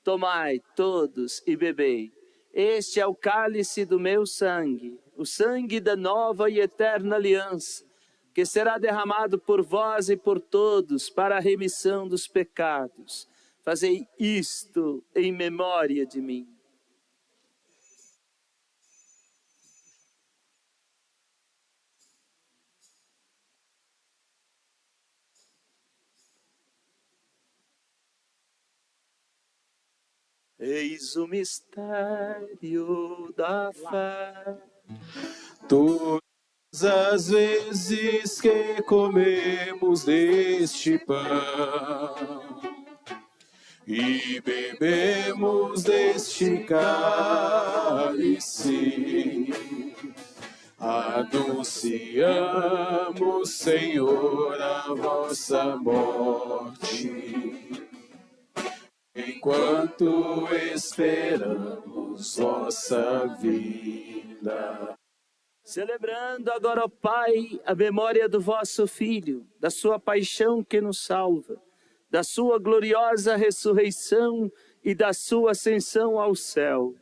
tomai todos e bebei. Este é o cálice do meu sangue, o sangue da nova e eterna aliança, que será derramado por vós e por todos para a remissão dos pecados. Fazei isto em memória de mim. Eis o mistério da fé. Todas as vezes que comemos deste pão e bebemos deste cálice, anunciamos, Senhor, a vossa morte, enquanto esperamos vossa vinda. Celebrando agora, ó Pai, a memória do vosso Filho, da sua paixão que nos salva, da sua gloriosa ressurreição e da sua ascensão ao céu.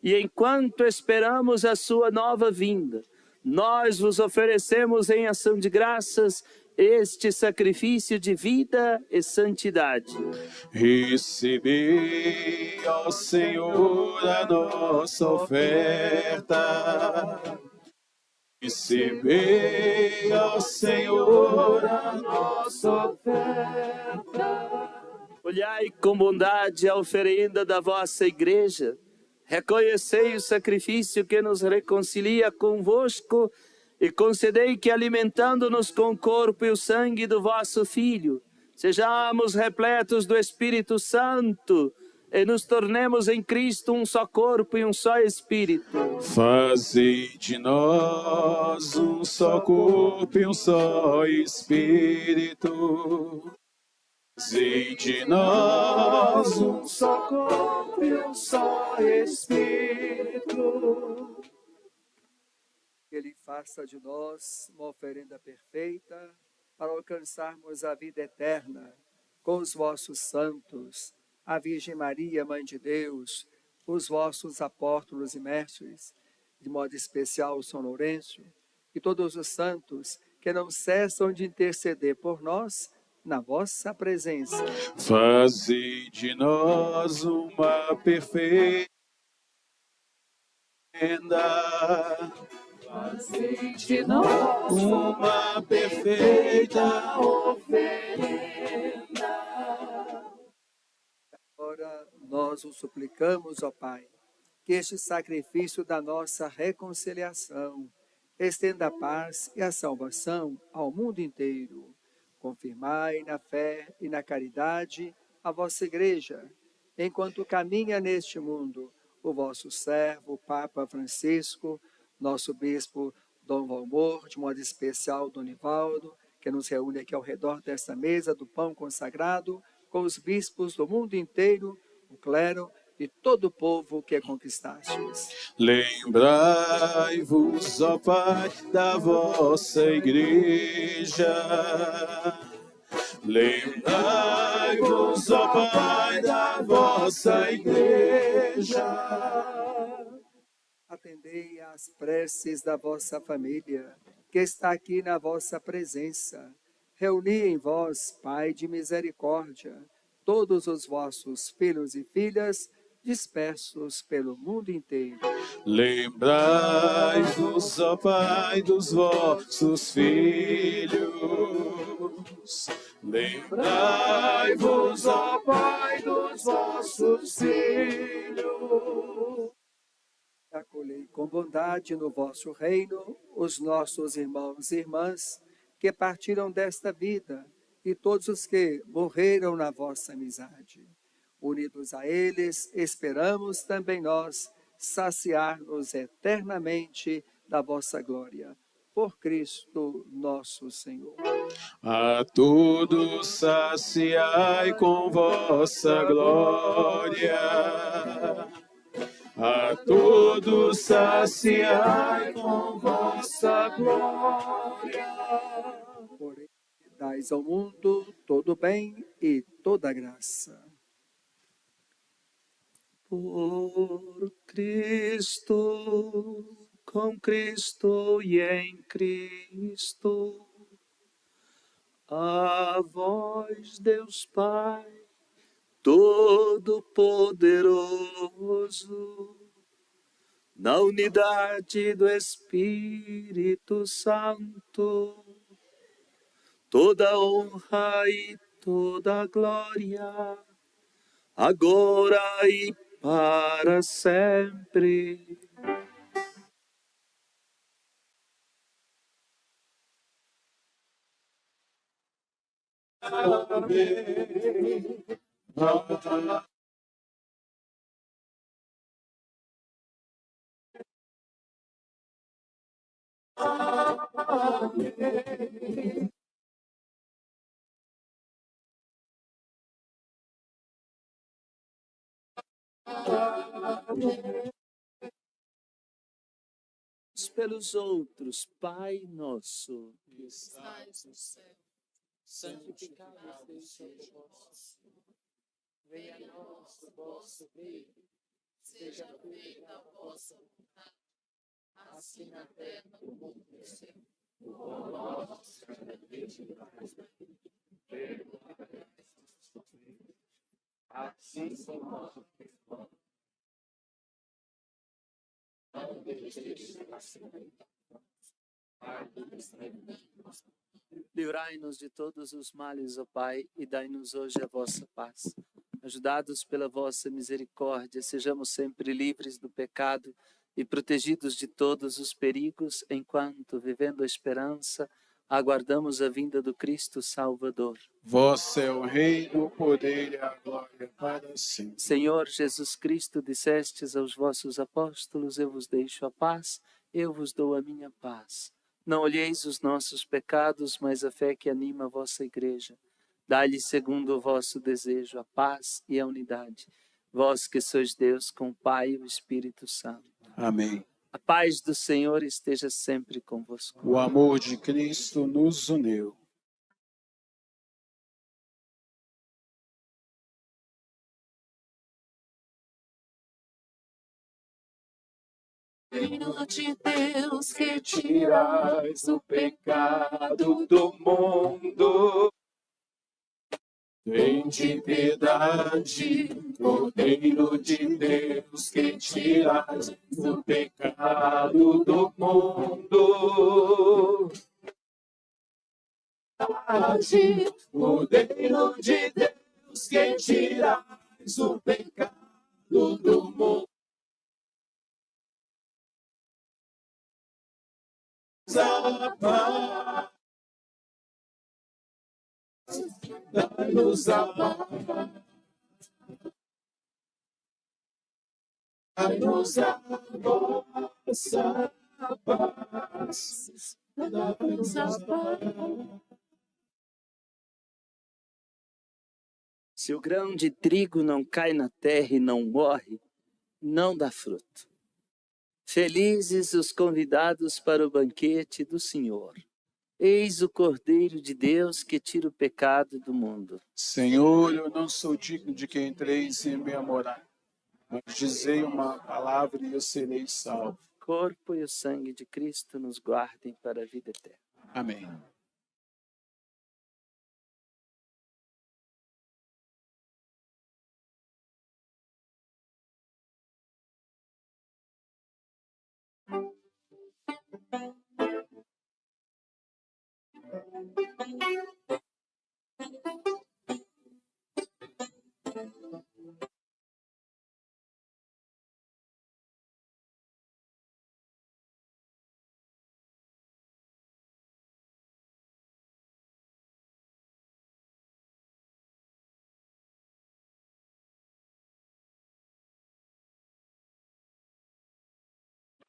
E enquanto esperamos a sua nova vinda, nós vos oferecemos em ação de graças este sacrifício de vida e santidade. Recebei, ó Senhor, a nossa oferta. Recebei, ó Senhor, a nossa oferta. Olhai com bondade a oferenda da vossa igreja. Reconhecei o sacrifício que nos reconcilia convosco e concedei que, alimentando-nos com o corpo e o sangue do vosso Filho, sejamos repletos do Espírito Santo e nos tornemos em Cristo um só corpo e um só Espírito. Fazei de nós um só corpo e um só Espírito. Fazei de nós um só corpo e um só Espírito. Que Ele faça de nós uma oferenda perfeita para alcançarmos a vida eterna com os vossos santos, a Virgem Maria, Mãe de Deus, os vossos apóstolos e mestres, de modo especial São Lourenço, e todos os santos que não cessam de interceder por nós na vossa presença. Fazei de nós uma perfeita oferenda. Fazei de nós uma perfeita oferenda. Agora nós o suplicamos, ó Pai, que este sacrifício da nossa reconciliação estenda a paz e a salvação ao mundo inteiro. Confirmai na fé e na caridade a vossa Igreja, enquanto caminha neste mundo o vosso servo, o Papa Francisco, nosso Bispo Dom Valmor, de modo especial Dom Nivaldo, que nos reúne aqui ao redor desta mesa do pão consagrado, com os bispos do mundo inteiro, o clero e todo o povo que conquistastes. Lembrai-vos, ó Pai, da vossa Igreja. Lembrai-vos, ó Pai, da vossa Igreja. Atendei às preces da vossa família, que está aqui na vossa presença. Reuni em vós, Pai de misericórdia, todos os vossos filhos e filhas dispersos pelo mundo inteiro. Lembrai-vos, ó Pai, dos vossos filhos. Lembrai-vos, ó Pai, dos vossos filhos. Acolhei com bondade no vosso reino os nossos irmãos e irmãs que partiram desta vida e todos os que morreram na vossa amizade. Unidos a eles, esperamos também nós saciar-nos eternamente da vossa glória. Por Cristo nosso Senhor. A todos saciai com vossa glória. A todos saciai com vossa glória. Por ele dais ao mundo todo bem e toda graça. Por Cristo, com Cristo e em Cristo, a vós, Deus Pai Todo-Poderoso, na unidade do Espírito Santo, toda honra e toda glória, agora e para sempre. Amém. Pelos outros, Pai nosso, que estais no céu, santificado seja o vosso nome. Venha a nós o vosso reino, seja feita a vossa vontade, assim na terra como no céu. O pão nosso cada dia nos dai, perdoai as nossas ofensas, assim como nós perdoamos. Não deixeis de livrai-nos de todos os males, ó Pai, e dai-nos hoje a vossa paz. Ajudados pela vossa misericórdia, sejamos sempre livres do pecado e protegidos de todos os perigos, enquanto, vivendo a esperança, aguardamos a vinda do Cristo Salvador. Vosso é o reino, o poder e a glória para sempre. Senhor Jesus Cristo, dissestes aos vossos apóstolos: eu vos deixo a paz, eu vos dou a minha paz. Não olheis os nossos pecados, mas a fé que anima a vossa igreja. Dai-lhe, segundo o vosso desejo, a paz e a unidade. Vós que sois Deus, com o Pai e o Espírito Santo. Amém. A paz do Senhor esteja sempre convosco. O amor de Cristo nos uniu. Reino de Deus que tirais o pecado do mundo. Tende piedade, o reino de Deus que tirais o pecado do mundo. O reino de Deus que tirais o pecado do mundo. A paz, dai-nos a paz, dai-nos a vossa paz, dai-nos a paz. Se o grão de trigo não cai na terra e não morre, não dá fruto. Felizes os convidados para o banquete do Senhor. Eis o Cordeiro de Deus que tira o pecado do mundo. Senhor, eu não sou digno de que entreis em minha morada, mas dizei uma palavra e eu serei salvo. O corpo e o sangue de Cristo nos guardem para a vida eterna. Amém.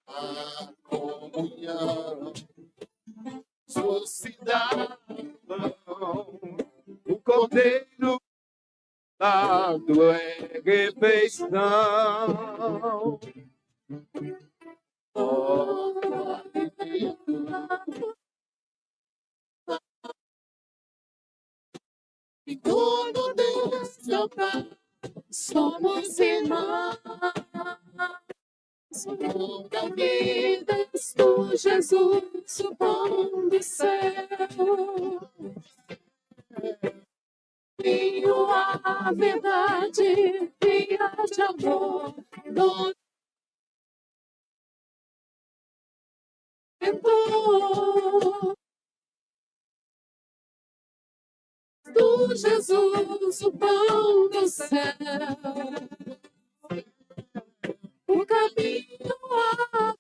a comunhão, sou cidadão, o Cordeiro dado é refeição. E todo Deus meu Pai, somos irmãos. O da vida, tu, Jesus, o pão do céu. Vinho a verdade, via de amor, do do Jesus, o pão do céu, o caminho a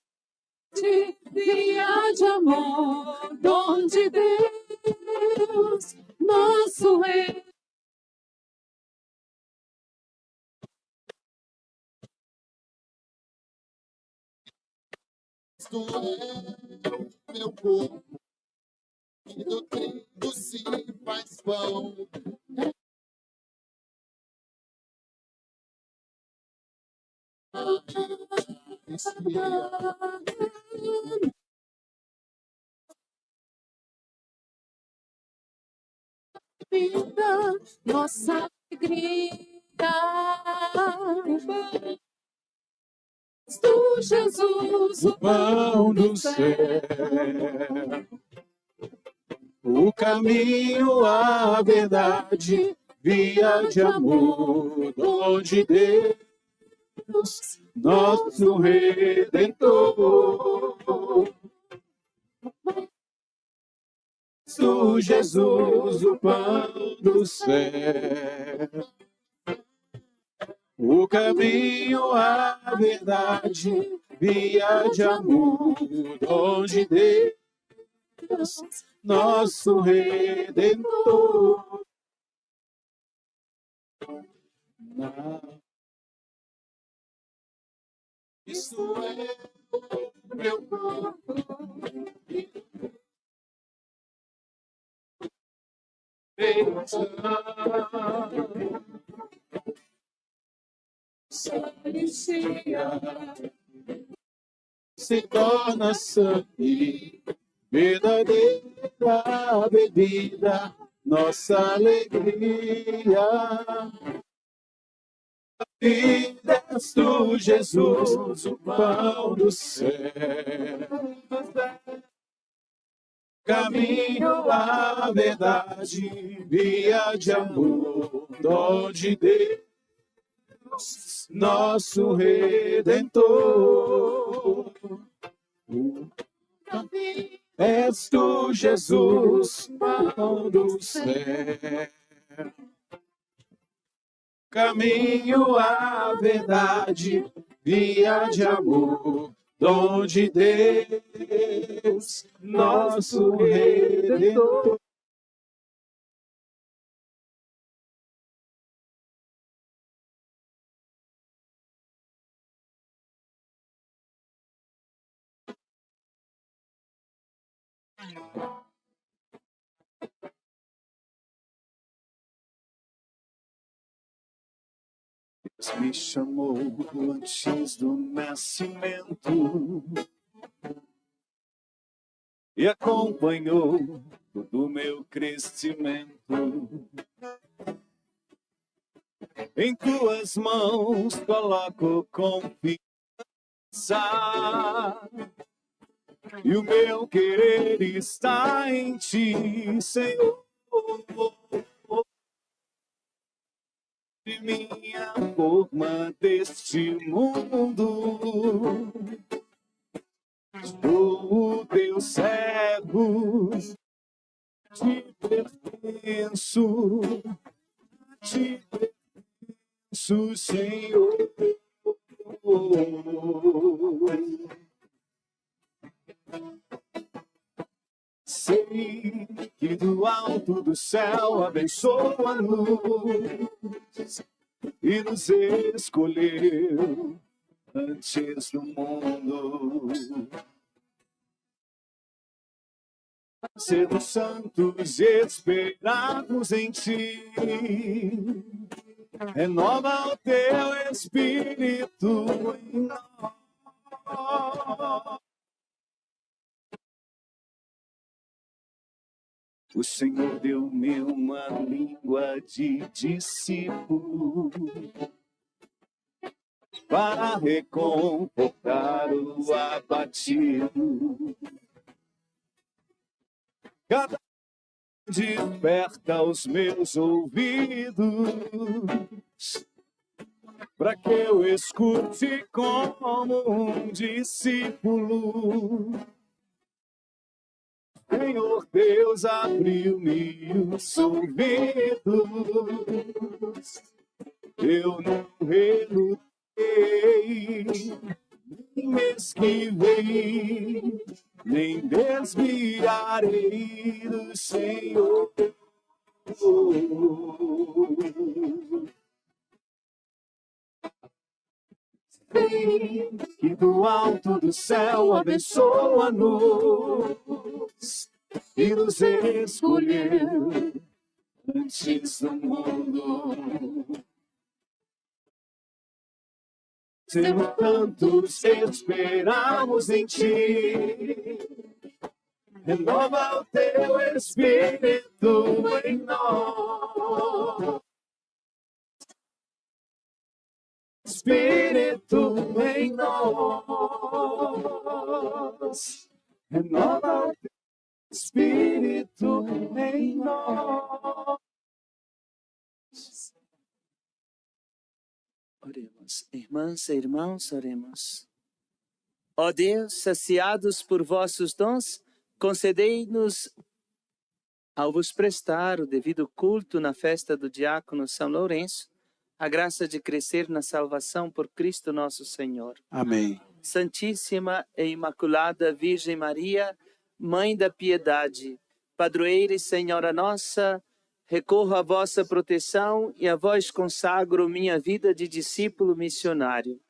de via de amor, dom de Deus, nosso Rei. Tu é meu corpo, e do trigo se faz pão. Vida, nossa alegria. Tu, Jesus, O pão do céu, o caminho, a verdade, via de amor, dom de Deus, nosso Redentor. Tu, Jesus, o pão do céu, o caminho, a verdade, via de amor, dom de Deus, nosso Redentor. Isso é o meu corpo. Se torna sangue, verdadeira bebida, nossa alegria. E és tu, Jesus, o pão do céu, caminho, a verdade, via de amor, dom de Deus, nosso Redentor. És tu, Jesus, pão do céu, caminho, a verdade, via de amor, dom de Deus, nosso Redentor. Deus me chamou antes do nascimento e acompanhou todo o meu crescimento. Em tuas mãos coloco confiança e o meu querer está em ti, Senhor. De minha forma deste mundo, sou o teu servo, te pertenço, Senhor. Sei que do alto do céu abençoa-nos e nos escolheu antes do mundo. Sermos santos e esperarmos em ti. Renova o teu espírito em nós. O Senhor deu-me uma língua de discípulo para reconfortar o abatido. Cada desperta os meus ouvidos para que eu escute como um discípulo. Senhor Deus, abriu-me os ouvidos, eu não relutei, nem me esquivei, nem desviarei do Senhor. Que do alto do céu abençoa-nos e nos escolheu antes do mundo. Sendo tantos, esperamos em ti. Renova o teu espírito em nós. Espírito em nós. Renova o teu espírito em nós. Oremos, irmãs e irmãos, oremos. Ó Deus, saciados por vossos dons, concedei-nos, ao vos prestar o devido culto na festa do diácono São Lourenço, a graça de crescer na salvação por Cristo nosso Senhor. Amém. Santíssima e Imaculada Virgem Maria, Mãe da Piedade, Padroeira e Senhora nossa, recorro à vossa proteção e a vós consagro minha vida de discípulo missionário.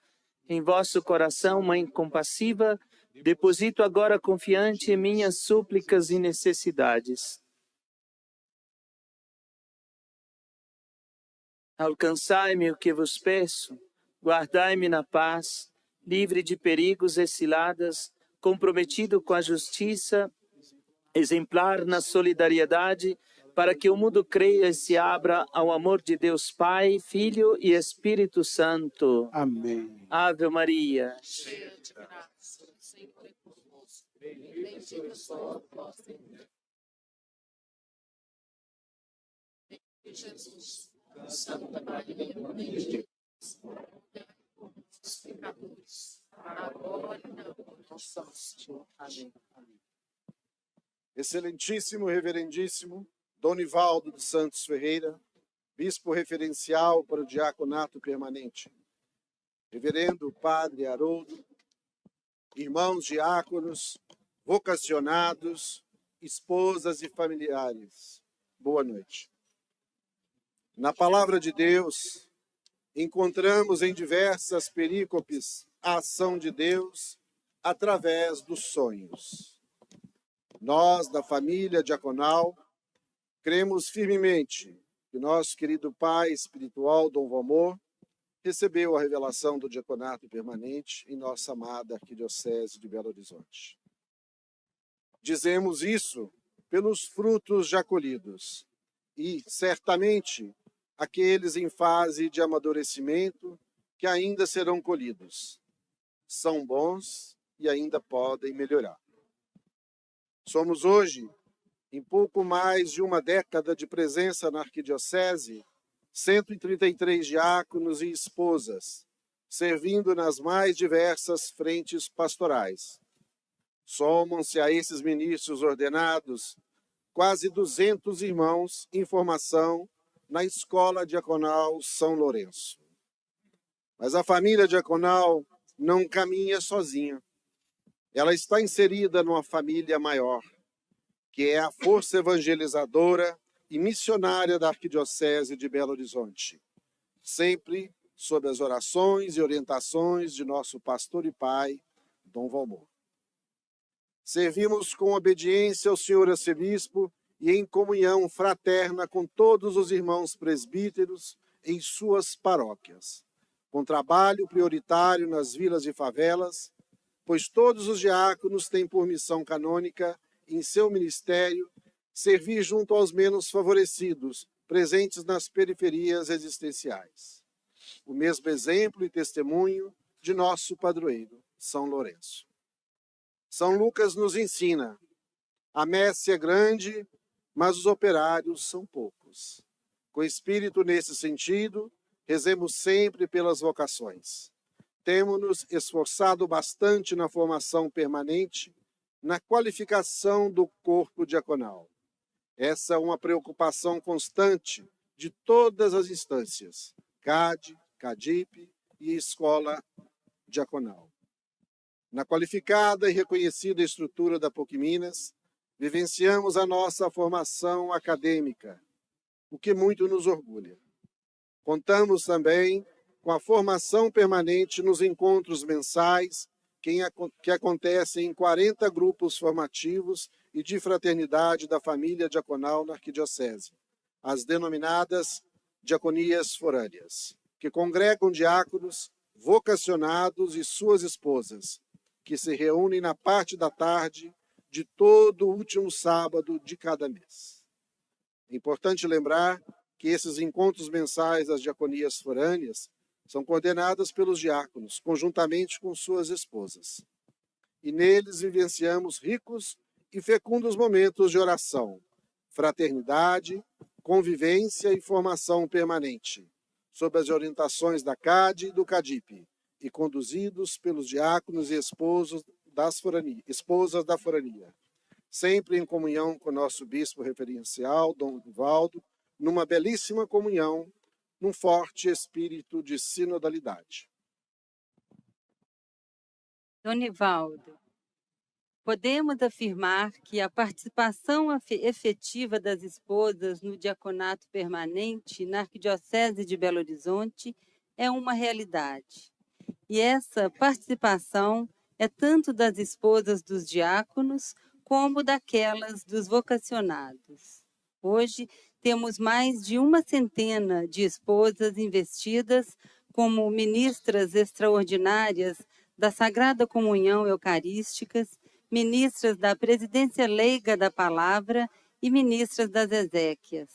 Em vosso coração, Mãe compassiva, deposito agora confiante minhas súplicas e necessidades. Alcançai-me o que vos peço, guardai-me na paz, livre de perigos e ciladas, comprometido com a justiça, exemplar na solidariedade, para que o mundo creia e se abra ao amor de Deus Pai, Filho e Espírito Santo. Amém. Ave Maria. Cheia de graça, o Senhor é convosco. Bendita sois vós entre Jesus, Santa Maria, Mãe de Deus, os pecadores, agora e na hora de nossa morte. Amém. Excelentíssimo, reverendíssimo Donivaldo dos Santos Ferreira, bispo referencial para o diaconato permanente. Reverendo Padre Haroldo, irmãos diáconos, vocacionados, esposas e familiares, boa noite. Na palavra de Deus, encontramos em diversas perícopes a ação de Deus através dos sonhos. Nós, da família diaconal, cremos firmemente que nosso querido pai espiritual, Dom Valmor, recebeu a revelação do diaconato permanente em nossa amada Arquidiocese de Belo Horizonte. Dizemos isso pelos frutos já colhidos e, certamente, aqueles em fase de amadurecimento que ainda serão colhidos. São bons e ainda podem melhorar. Somos hoje, em pouco mais de uma década de presença na Arquidiocese, 133 diáconos e esposas, servindo nas mais diversas frentes pastorais. Somam-se a esses ministros ordenados quase 200 irmãos em formação na Escola Diaconal São Lourenço. Mas a família diaconal não caminha sozinha. Ela está inserida numa família maior, que é a força evangelizadora e missionária da Arquidiocese de Belo Horizonte, sempre sob as orações e orientações de nosso pastor e pai, Dom Valmor. Servimos com obediência ao senhor arcebispo e em comunhão fraterna com todos os irmãos presbíteros em suas paróquias, com trabalho prioritário nas vilas e favelas, pois todos os diáconos têm por missão canônica, em seu ministério, servir junto aos menos favorecidos, presentes nas periferias existenciais. O mesmo exemplo e testemunho de nosso padroeiro, São Lourenço. São Lucas nos ensina: a messe é grande, mas os operários são poucos. Com espírito nesse sentido, rezemos sempre pelas vocações. Temos-nos esforçado bastante na formação permanente, na qualificação do corpo diaconal. Essa é uma preocupação constante de todas as instâncias, CAD, CADIP e Escola Diaconal. Na qualificada e reconhecida estrutura da PUC Minas, vivenciamos a nossa formação acadêmica, o que muito nos orgulha. Contamos também com a formação permanente nos encontros mensais, que acontecem em 40 grupos formativos e de fraternidade da família diaconal na Arquidiocese, as denominadas diaconias forâneas, que congregam diáconos vocacionados e suas esposas, que se reúnem na parte da tarde de todo o último sábado de cada mês. É importante lembrar que esses encontros mensais das diaconias forâneas são coordenadas pelos diáconos, conjuntamente com suas esposas. E neles vivenciamos ricos e fecundos momentos de oração, fraternidade, convivência e formação permanente, sob as orientações da CAD e do CADIP, e conduzidos pelos diáconos e esposas da forania, sempre em comunhão com nosso bispo referencial, Dom Divaldo, numa belíssima comunhão, num forte espírito de sinodalidade. Donivaldo, podemos afirmar que a participação efetiva das esposas no diaconato permanente na Arquidiocese de Belo Horizonte é uma realidade. E essa participação é tanto das esposas dos diáconos como daquelas dos vocacionados. Hoje, temos mais de 100 de esposas investidas como ministras extraordinárias da Sagrada Comunhão Eucarísticas, ministras da Presidência Leiga da Palavra e ministras das Exéquias.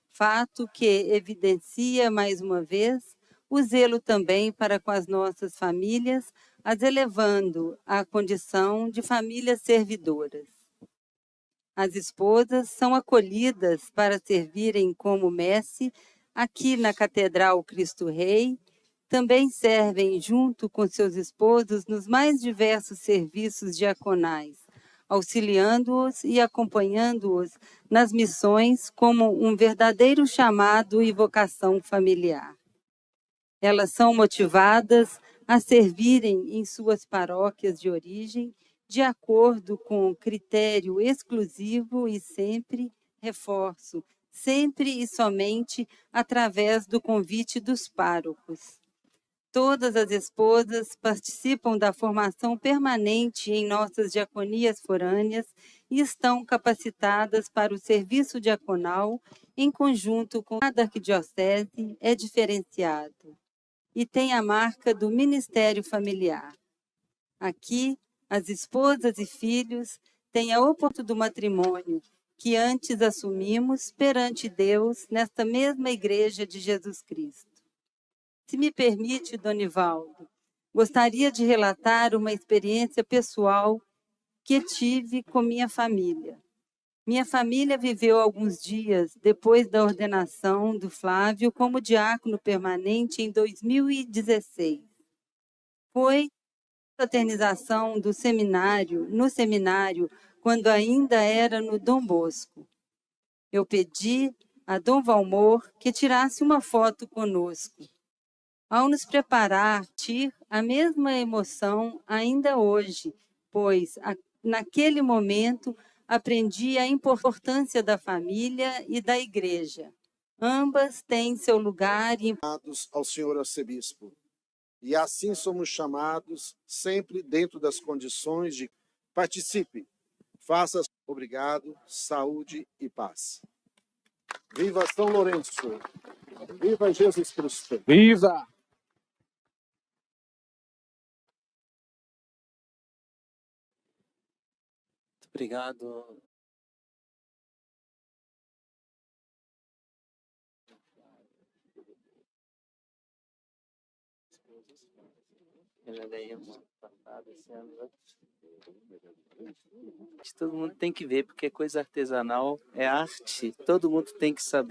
Fato que evidencia, mais uma vez, o zelo também para com as nossas famílias, as elevando à condição de famílias servidoras. As esposas são acolhidas para servirem como messe aqui na Catedral Cristo Rei, também servem junto com seus esposos nos mais diversos serviços diaconais, auxiliando-os e acompanhando-os nas missões como um verdadeiro chamado e vocação familiar. Elas são motivadas a servirem em suas paróquias de origem, de acordo com critério exclusivo e sempre, reforço, sempre e somente através do convite dos párocos. Todas as esposas participam da formação permanente em nossas diaconias forâneas e estão capacitadas para o serviço diaconal em conjunto com cada arquidiocese, é diferenciado e tem a marca do ministério familiar. Aqui, as esposas e filhos têm a oportunidade do matrimônio que antes assumimos perante Deus nesta mesma Igreja de Jesus Cristo. Se me permite, Donivaldo, gostaria de relatar uma experiência pessoal que tive com minha família. Minha família viveu alguns dias depois da ordenação do Flávio como diácono permanente em 2016. Foi a fraternização do seminário, no seminário, quando ainda era no Dom Bosco. Eu pedi a Dom Valmor que tirasse uma foto conosco. Ao nos preparar, a mesma emoção ainda hoje, pois naquele momento aprendi a importância da família e da igreja. Ambas têm seu lugar e ao senhor arcebispo. E assim somos chamados sempre dentro das condições de participe, faça. Obrigado, saúde e paz. Viva São Lourenço! Viva Jesus Cristo! Viva! Muito obrigado. Todo mundo tem que ver, porque coisa artesanal é arte, todo mundo tem que saber.